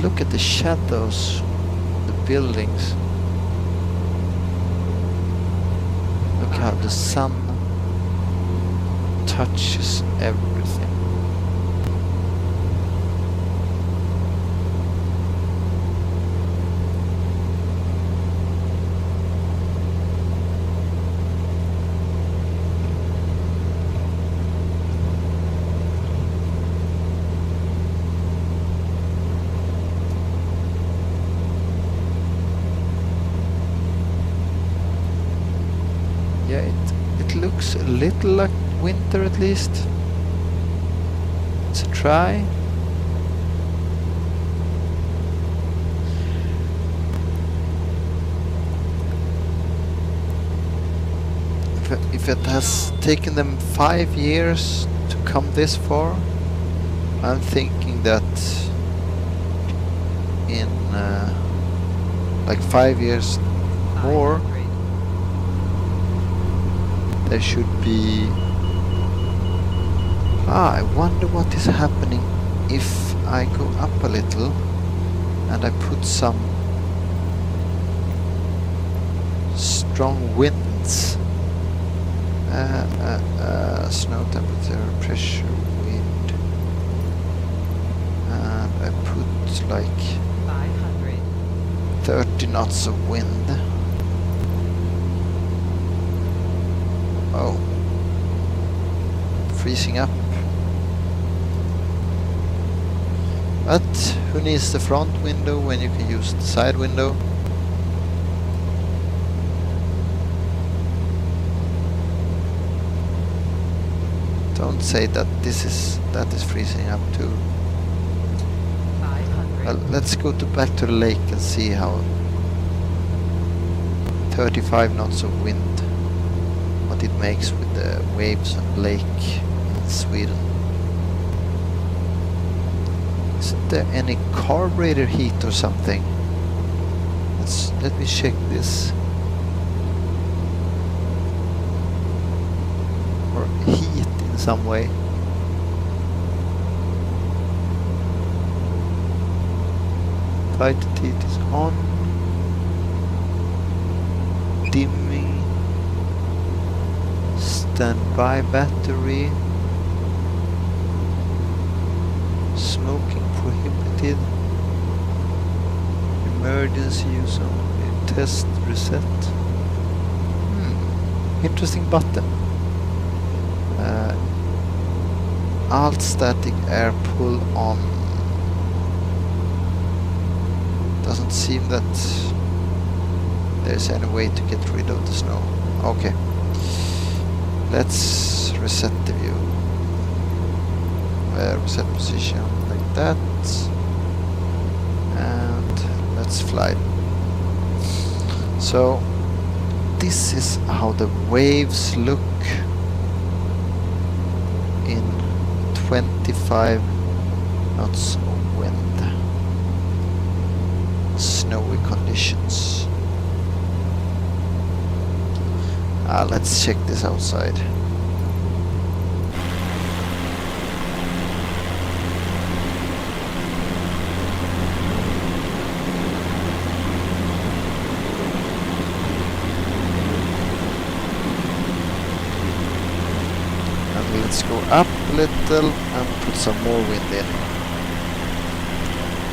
Look at the shadows, the buildings. Look how the sun touches everything. Yeah, it looks a little like winter at least. Let's try. If it has taken them 5 years to come this far, I'm thinking that in like 5 years more 500. there should be. I wonder what is happening if I go up a little and I put some strong winds. Snow temperature, pressure, wind, and I put like 500. 30 knots of wind. Oh, freezing up. But who needs the front window when you can use the side window? Don't say that that is freezing up too. 500. Well, let's go back to the lake and see how 35 knots of wind, what it makes with the waves on the lake in Sweden. Isn't there any carburetor heat or something? Let me check this. Or heat in some way. Light heat is on. Dimming. Standby battery. Smoking prohibited. Emergency use only. Test reset. Interesting button. Alt static air pull on. Doesn't seem that there's any way to get rid of the snow. Okay. Let's reset the view. Reset position like that. And let's fly. So this is how the waves look in 25 knots of wind. Snowy conditions. Let's check this outside. And let's go up a little and put some more wind in.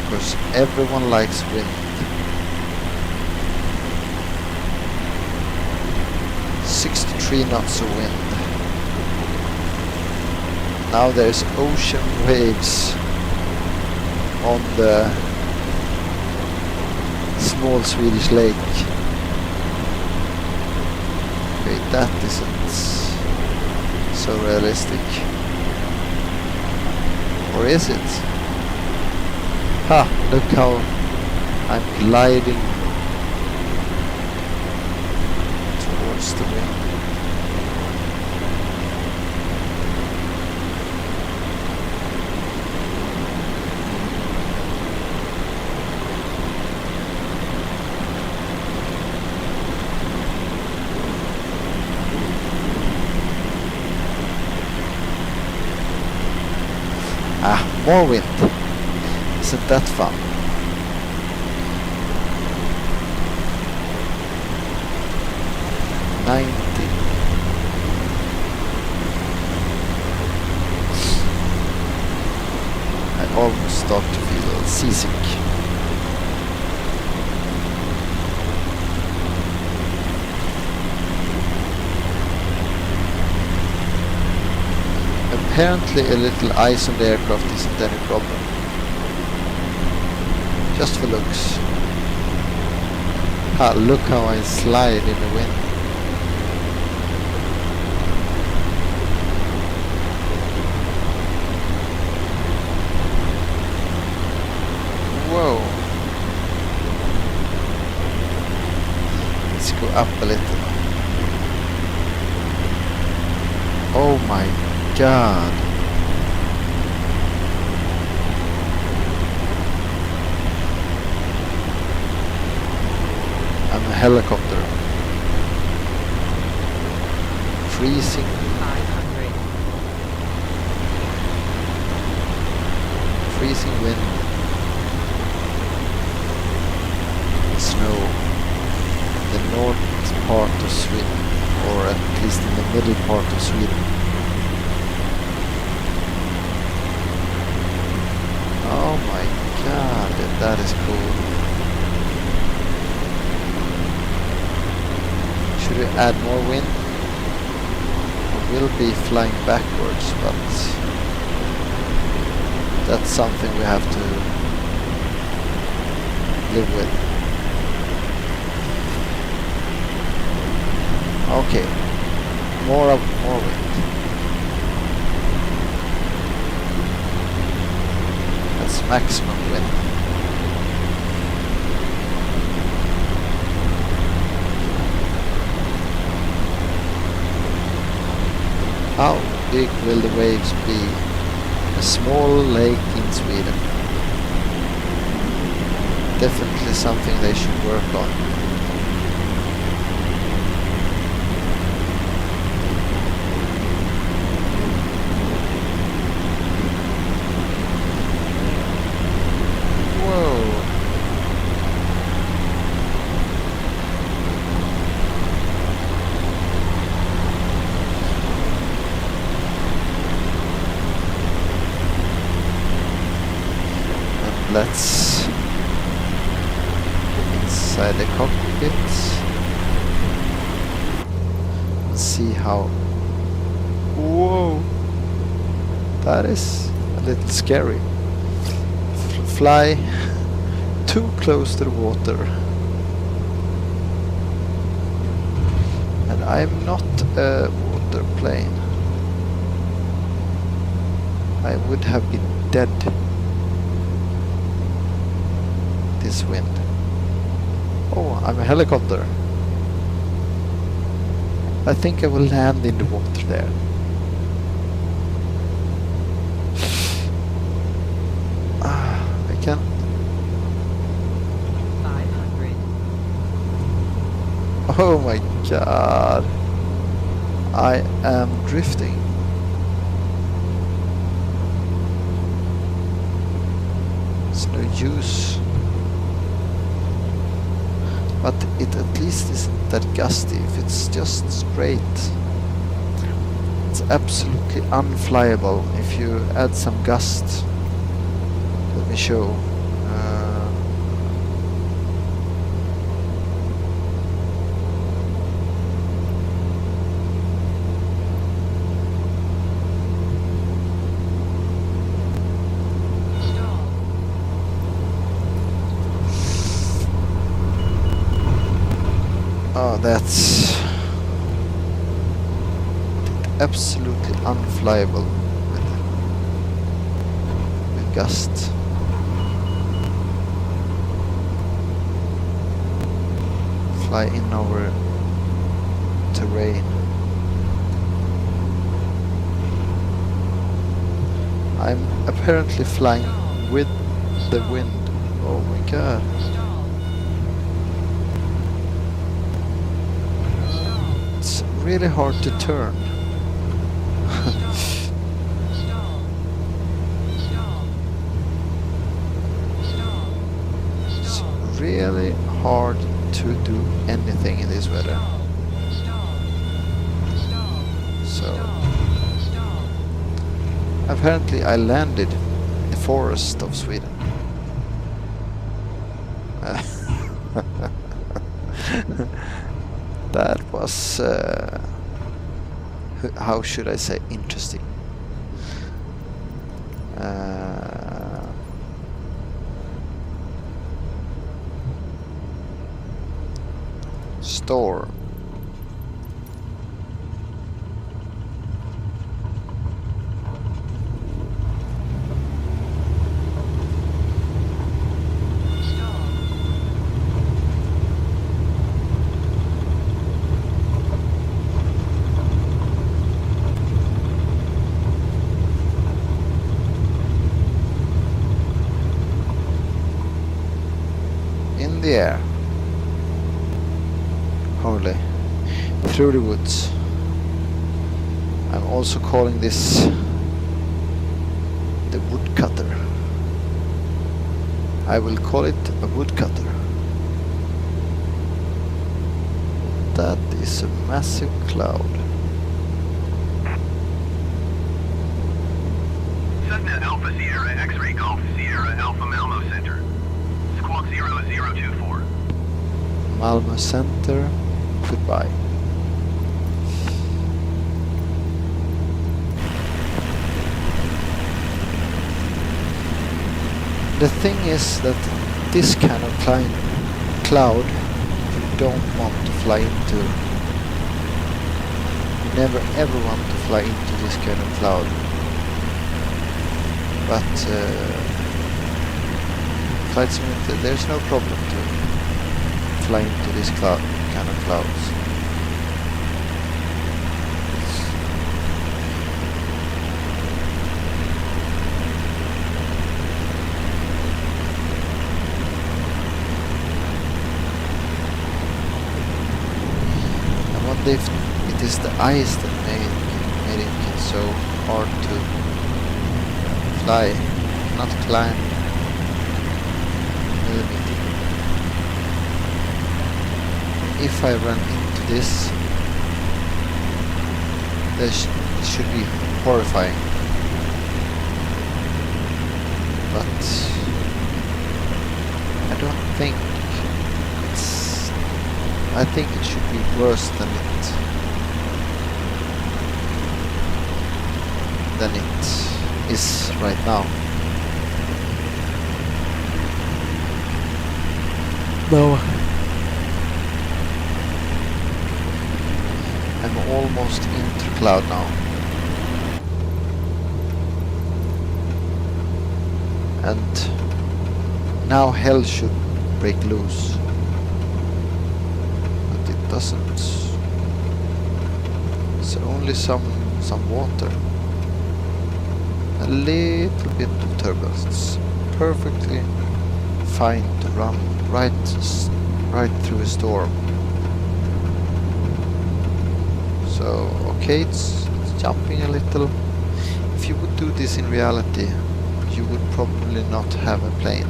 Because everyone likes wind. 63 knots of wind. Now there's ocean waves on the small Swedish lake. Okay, that isn't so realistic. Or is it? Ha! Look how I'm gliding towards the wind. Ah, more wind. Isn't that fun? I almost start to feel seasick. Apparently a little ice on the aircraft isn't any problem. Just for looks. Ah, look how I slide in the wind. Whoa. Let's go up a little. Oh my God. I'm a helicopter. Freezing. 500. Freezing wind. Snow. The north part of Sweden, or at least in the middle part of Sweden. Oh my God, that is cool. Should we add more wind? We will be flying backwards, but that's something we have to live with. Okay, more wind. That's maximum wind. How big will the waves be? A small lake in Sweden. Definitely something they should work on. Let's go inside the cockpit and see how. Whoa, that is a little scary. Fly too close to the water, and I'm not a water plane. I would have been dead. This wind. Oh, I'm a helicopter. I think I will land in the water there. I can't. 500. Oh my God. I am drifting. It's no use. But it at least isn't that gusty if it's just straight. It's absolutely unflyable if you add some gust. Let me show. Oh, that's absolutely unflyable with gust. Fly in over terrain. I'm apparently flying with the wind. Oh my god. It's really hard to turn. It's really hard to do anything in this weather. So apparently I landed in the forest of Sweden. That was how should I say, interesting. Store. In the air. Hardly. Through the woods. I'm also calling this the woodcutter. I will call it a woodcutter. That is a massive cloud. Cessna Alpha Sierra X-Ray Golf Sierra Alpha Malmo Center. Squawk 0024. Malmo Center. Goodbye. The thing is that this kind of cloud you don't want to fly into. You never ever want to fly into this kind of cloud. But Flight Simulator, there's no problem to fly into this kind of clouds. I wonder if it is the ice that made it so hard to fly, not climb. If I run into this, it should be horrifying. But I don't think it's... I think it should be worse than it is right now. No. I'm almost into cloud now. And now hell should break loose. But it doesn't. It's only some water. A little bit of turbulence. It's perfectly fine to run right through a storm. So, okay, it's jumping a little. If you would do this in reality, you would probably not have a plane.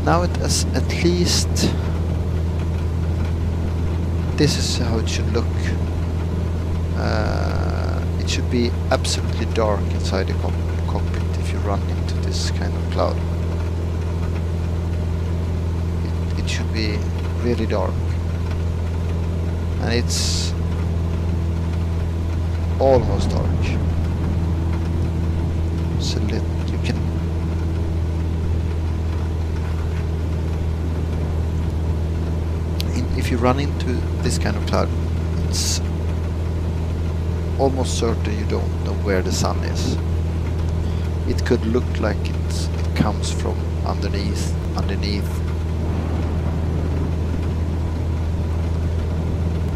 Now it is at least, this is how it should look. It should be absolutely dark inside the cockpit if you run into this kind of cloud. It should be really dark, and it's almost dark. So you can if you run into this kind of cloud, it's almost certain you don't know where the sun is. It could look like it comes from underneath.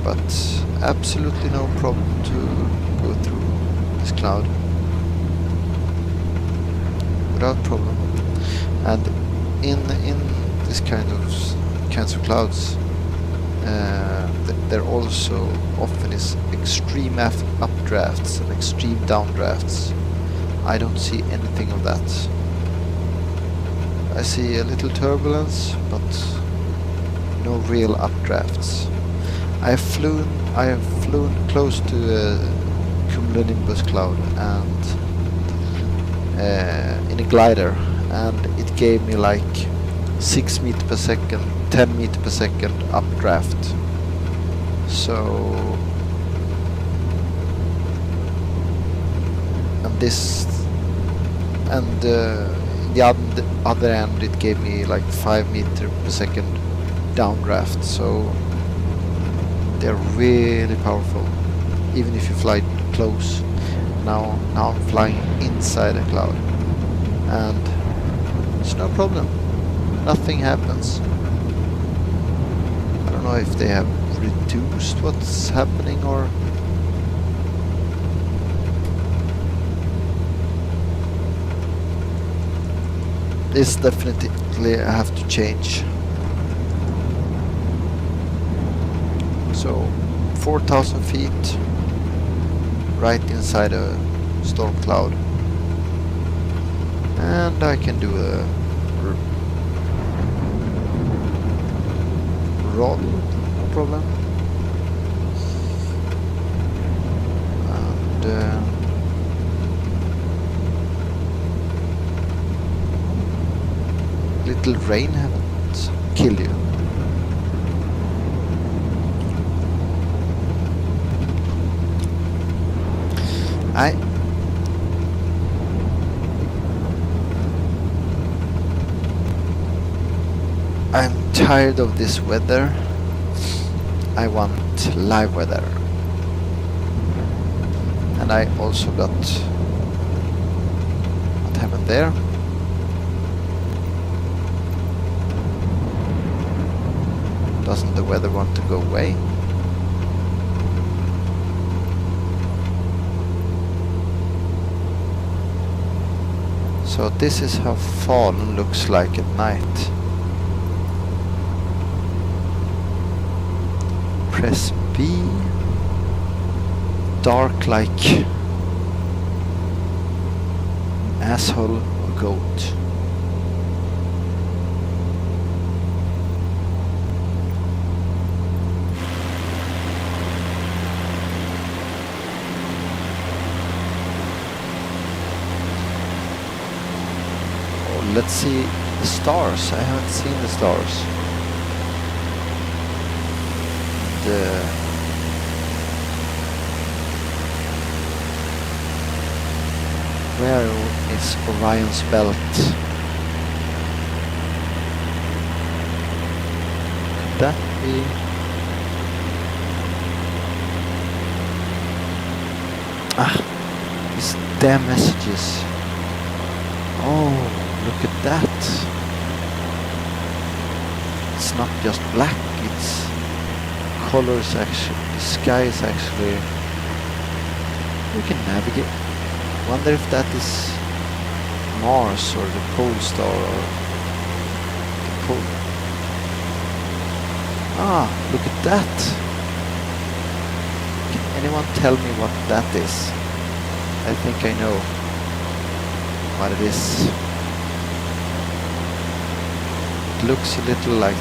But absolutely no problem to go through this cloud without problem. And in this kinds of clouds, there also often is extreme updrafts and extreme downdrafts. I don't see anything of that. I see a little turbulence, but no real updrafts. I have flown close to a cumulonimbus cloud and in a glider, and it gave me like 6 meters per second, 10 meters per second updraft. So, and the other end it gave me like 5 meters per second downdraft. So they're really powerful, even if you fly close. Now I'm flying inside a cloud, and it's no problem. Nothing happens. I don't know if they have reduced what's happening or... This definitely have to change. So 4,000 feet right inside a storm cloud, and I can do a roll, no problem. And little rain haven't killed you. I'm tired of this weather. I want live weather. And I also got what happened there. Doesn't the weather want to go away? So this is how Fallen looks like at night. Press B. Dark like asshole or goat. Let's see the stars. I haven't seen the stars. Where is Orion's belt? Could that be? These damn messages. Oh. Look at that. It's not just black, it's colors actually. The sky is actually... We can navigate. Wonder if that is Mars or the pole star or the pole. Look at that. Can anyone tell me what that is? I think I know what it is. It looks a little like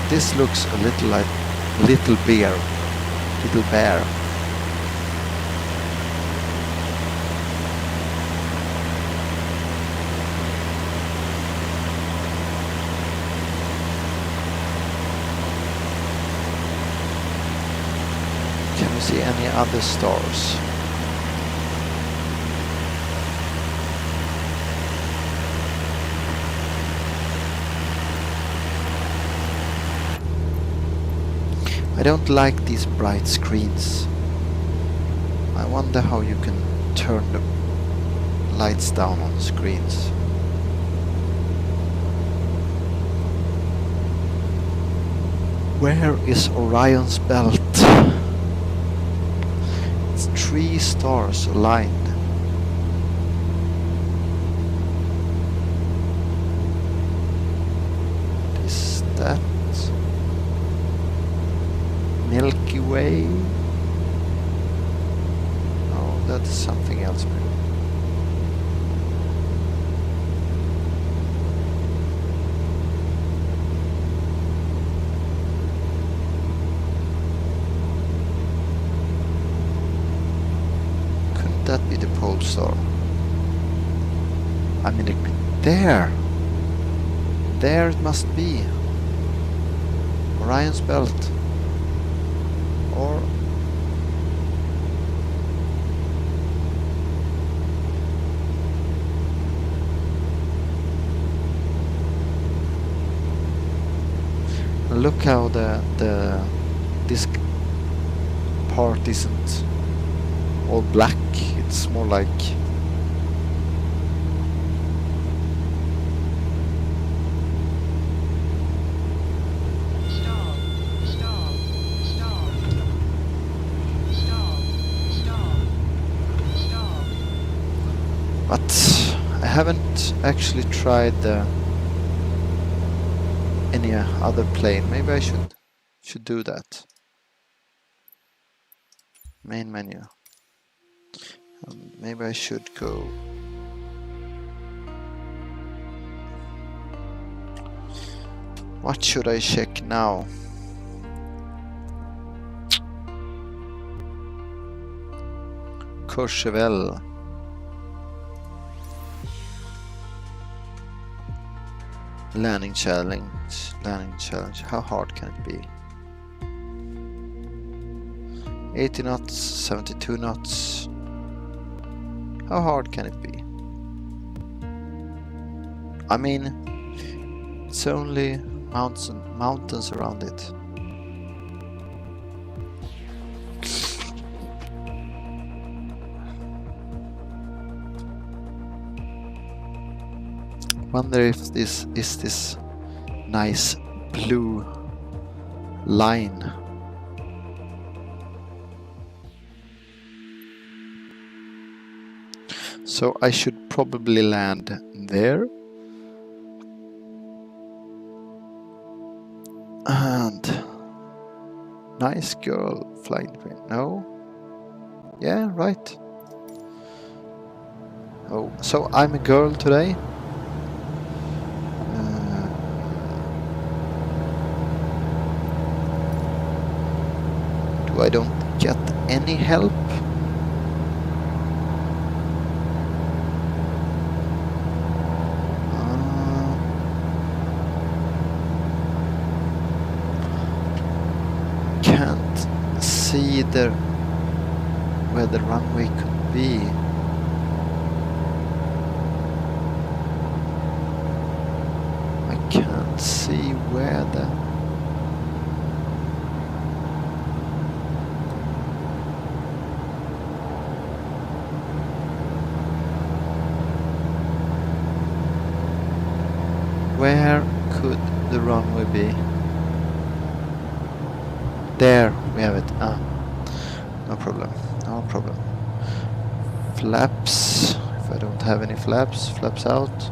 this looks a little like little bear. Can we see any other stars? I don't like these bright screens. I wonder how you can turn the lights down on the screens. Where is Orion's belt? It's 3 stars aligned. Is that Milky Way? Oh, that's something else. Couldn't that be the pole star? I mean, there it must be. Orion's belt. Or look how this part isn't all black. It's more like I haven't actually tried any other plane. Maybe I should do that. Main menu. Maybe I should go. What should I check now? Courchevel. Landing challenge. How hard can it be? 80 knots, 72 knots. How hard can it be? I mean, it's only mountains around it. Wonder if this is this nice blue line. So I should probably land there. And nice girl flying plane. No? Yeah, right. Oh, so I'm a girl today. I don't get any help. Can't see where the runway could be. I can't see where the Where could the runway be? There we have it. Ah, no problem. No problem. Flaps. If I don't have any flaps, flaps out.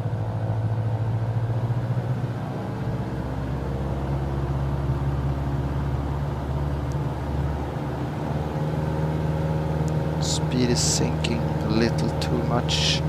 speed is sinking a little too much.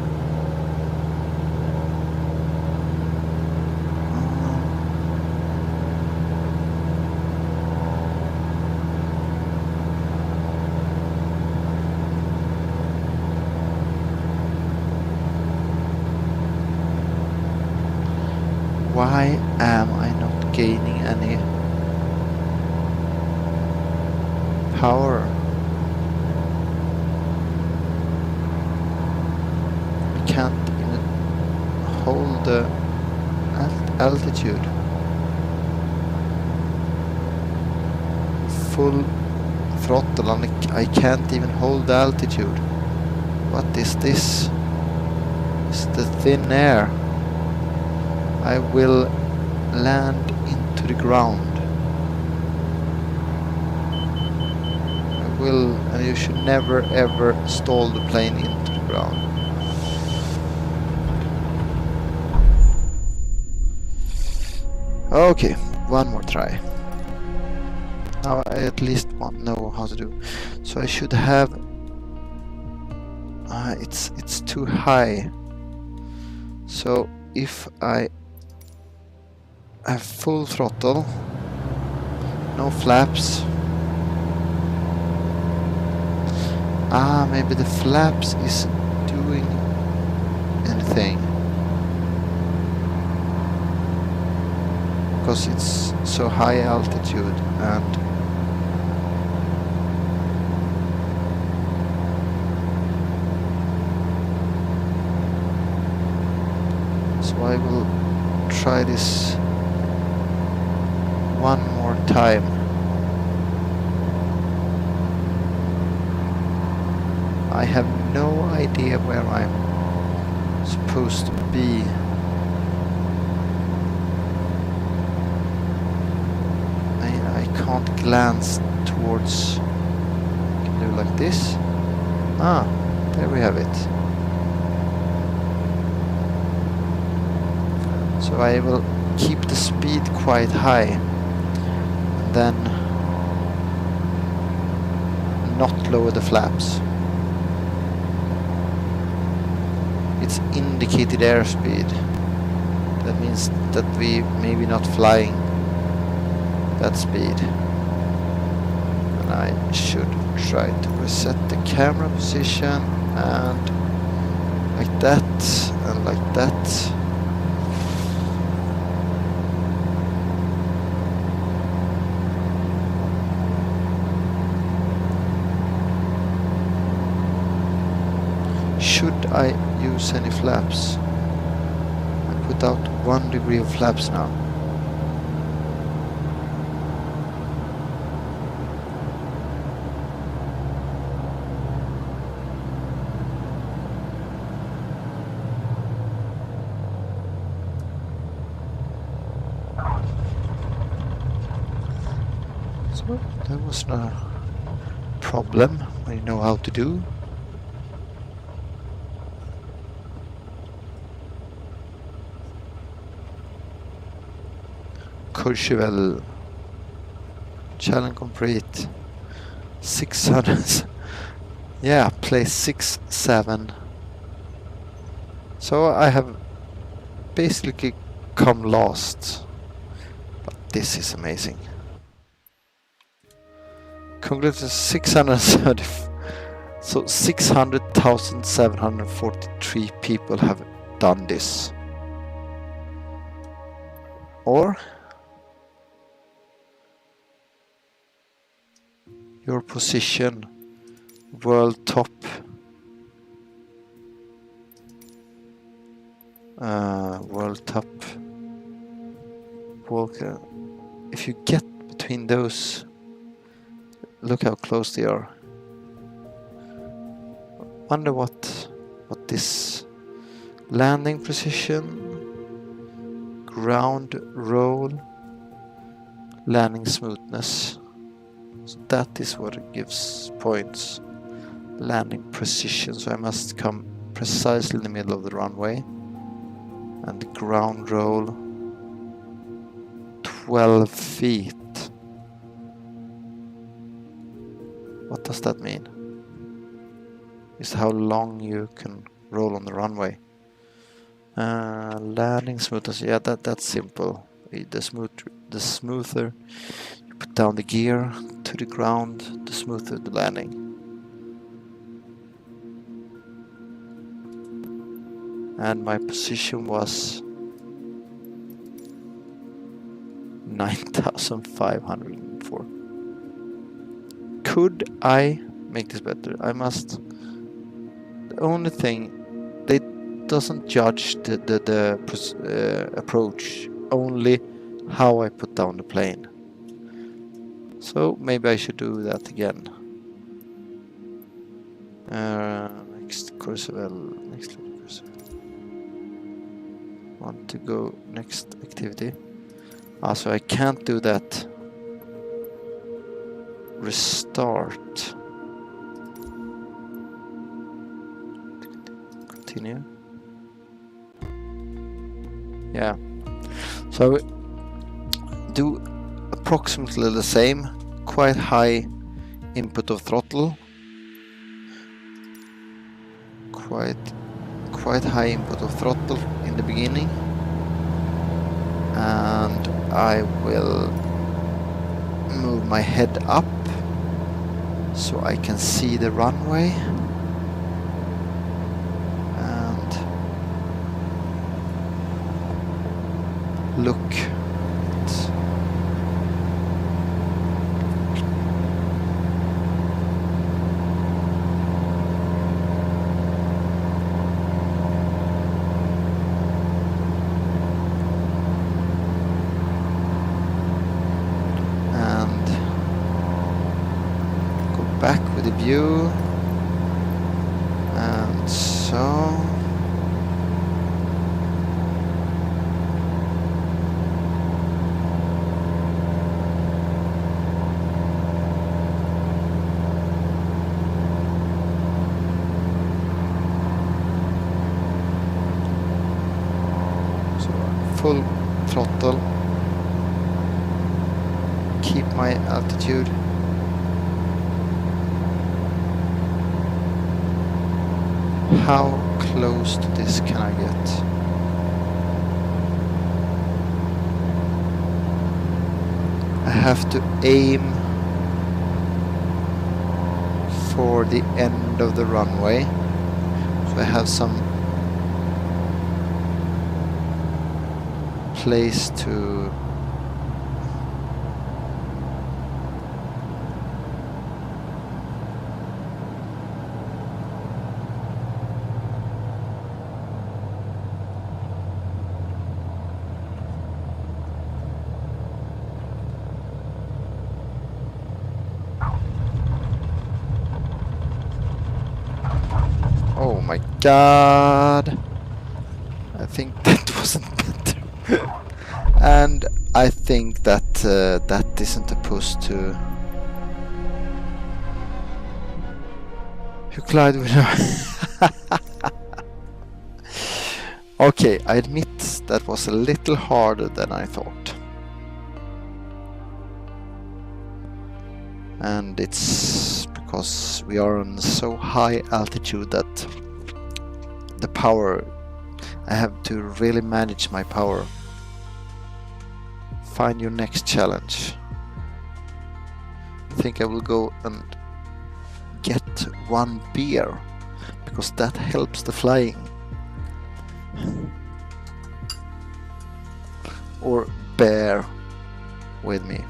Why am I not gaining any power? I can't even hold the altitude. Full throttle and I can't even hold the altitude. What is this? It's the thin air. I will land into the ground. I will, and you should never ever stall the plane into the ground. Okay, one more try. Now I at least know how to do. So I should have. It's too high. So if I have full throttle, no flaps. Maybe the flaps isn't doing anything because it's so high altitude and so I will try this one more time. I have no idea where I'm supposed to be. I can't glance towards. I can do like this. There we have it. So I will keep the speed quite high and then not lower the flaps. It's indicated airspeed. That means that we maybe not flying that speed. And I should try to reset the camera position and like that and like that. Should I use any flaps? I put out 1 degree of flaps now. So that was no problem when you know how to do. Courchevel, challenge complete, 600, yeah, place 6, 7. So I have basically come last, but this is amazing. Congratulations, 670, so 600,743 people have done this. Or your position, world top, Walker. If you get between those, look how close they are. Wonder what this landing precision, ground roll, landing smoothness. So that is what it gives points. Landing precision, so I must come precisely in the middle of the runway. And the ground roll, 12 feet. What does that mean? is how long you can roll on the runway. Landing smoothness, yeah, that's simple. The smoother you put down the gear to the ground, the smoother the landing. And my position was 9,504. Could I make this better? I must. The only thing, they doesn't judge the approach, only how I put down the plane. So maybe I should do that again. Next Coursevel, next Coursevel. Want to go next activity. So I can't do that. Restart. Continue. Yeah. So do approximately the same. Quite high input of throttle. Quite high input of throttle in the beginning. And I will move my head up so I can see the runway. And look. Back with the view, and so full throttle, keep my altitude. How close to this can I get? I have to aim for the end of the runway. So I have some place to oh my god, I think that wasn't better. And I think that that isn't supposed to collide with Okay, I admit that was a little harder than I thought. And it's because we are on so high altitude that the power, I have to really manage my power. Find your next challenge. I think I will go and get one beer because that helps the flying. Or bear with me.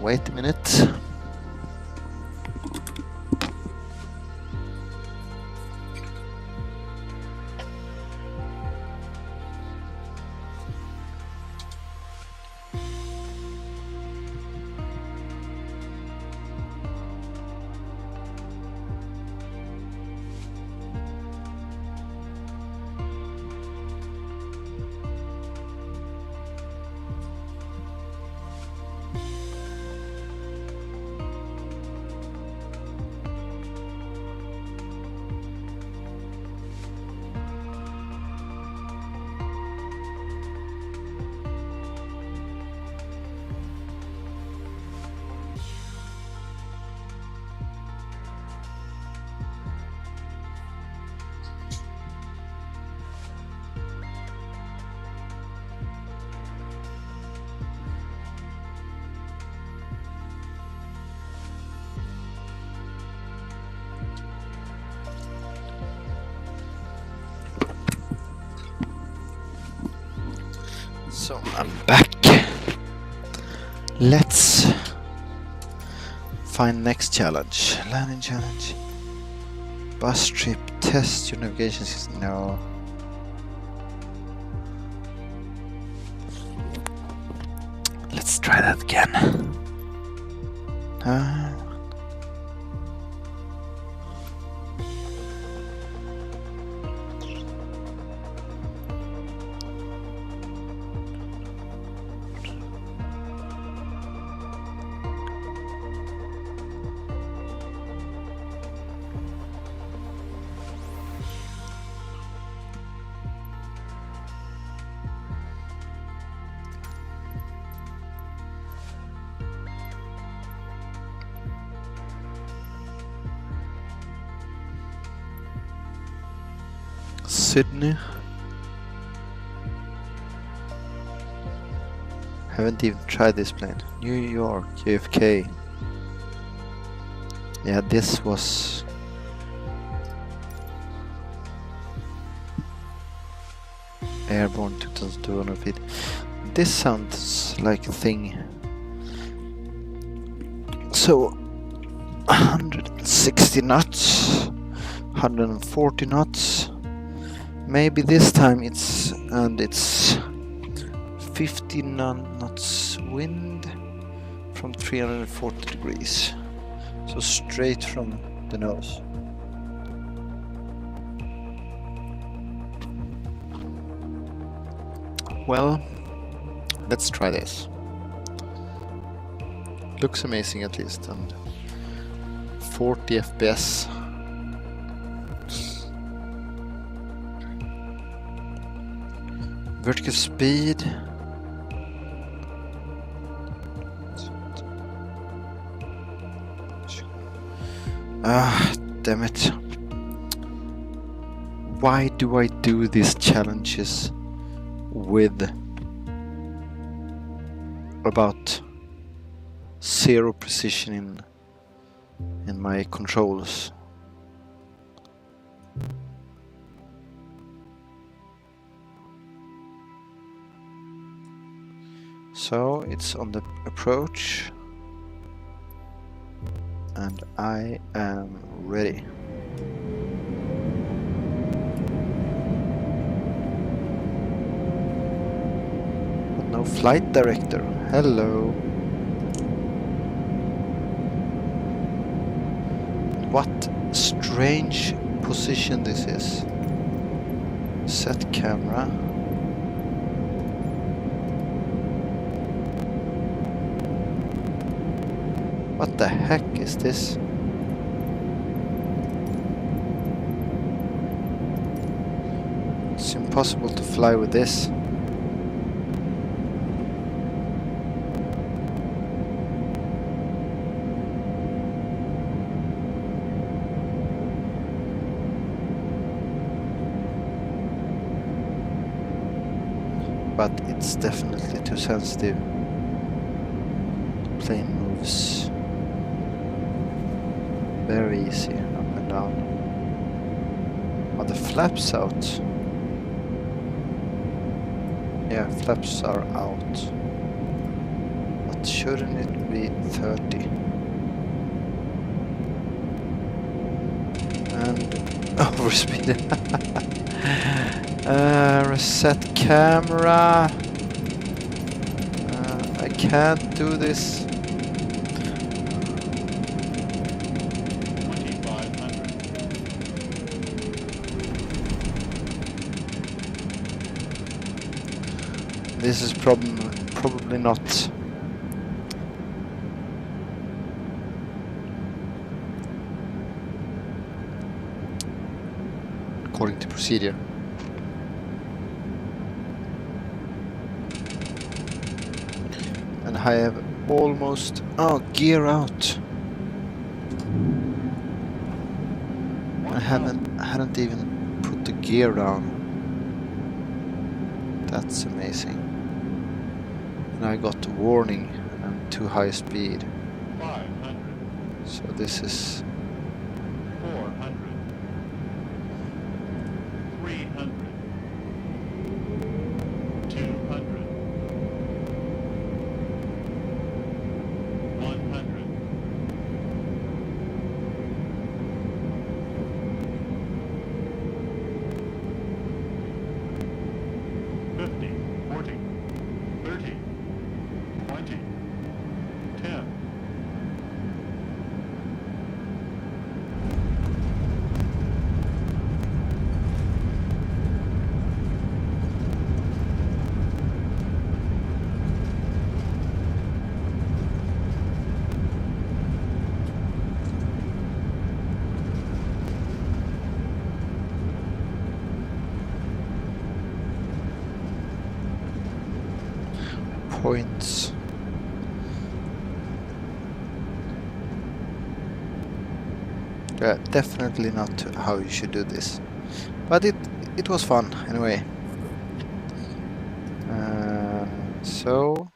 Wait a minute. back. Let's find next challenge. Landing challenge. Bus trip. Test your navigation system. No. Let's try that again. Sydney. Haven't even tried this plane. New York, JFK. Yeah, this was airborne 2200 feet. This sounds like a thing. So 160 knots, 140 knots. Maybe this time it's 15 knots wind from 340 degrees. So straight from the nose. Well, let's try this. Looks amazing at least, and 40 FPS. Vertical speed. Ah, damn it. Why do I do these challenges with about 0 precision in my controls? So it's on the approach, and I am ready. But no flight director. Hello. What strange position this is. Set camera. What the heck is this? It's impossible to fly with this. But it's definitely too sensitive. The plane moves very easy up and down. Are the flaps out? Yeah, flaps are out. But shouldn't it be 30? And overspeed. Reset camera. I can't do this. This is probably not according to procedure. And I have almost gear out. I hadn't even put the gear down. That's amazing. And I got a warning and too high speed. 500. So this is 400. 300. 200. points. Yeah, definitely not how you should do this, but it was fun anyway. So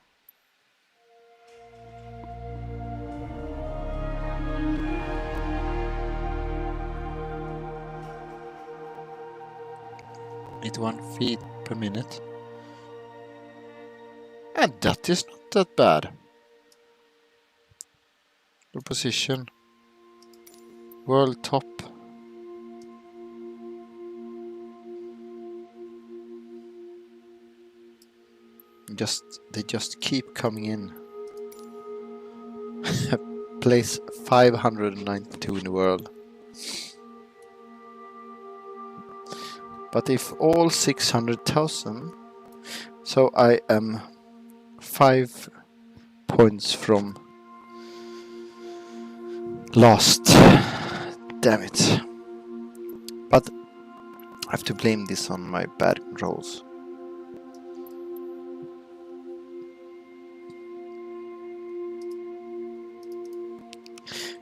it 1 feet per minute, and that is not that bad. The position, world top. They just keep coming in. Place 592 in the world. But if all 600,000, so I am 5 points from last. Damn it. But I have to blame this on my bad controls.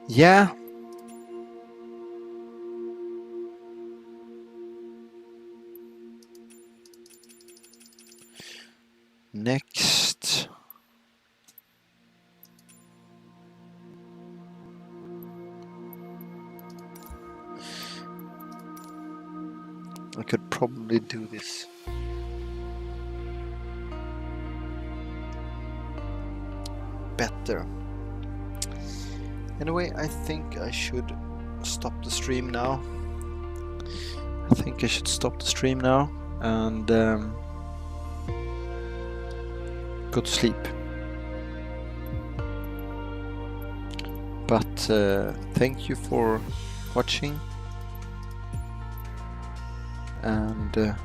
Yeah. Next. I could probably do this. Better. Anyway, I think I should stop the stream now. And go to sleep. But thank you for watching, and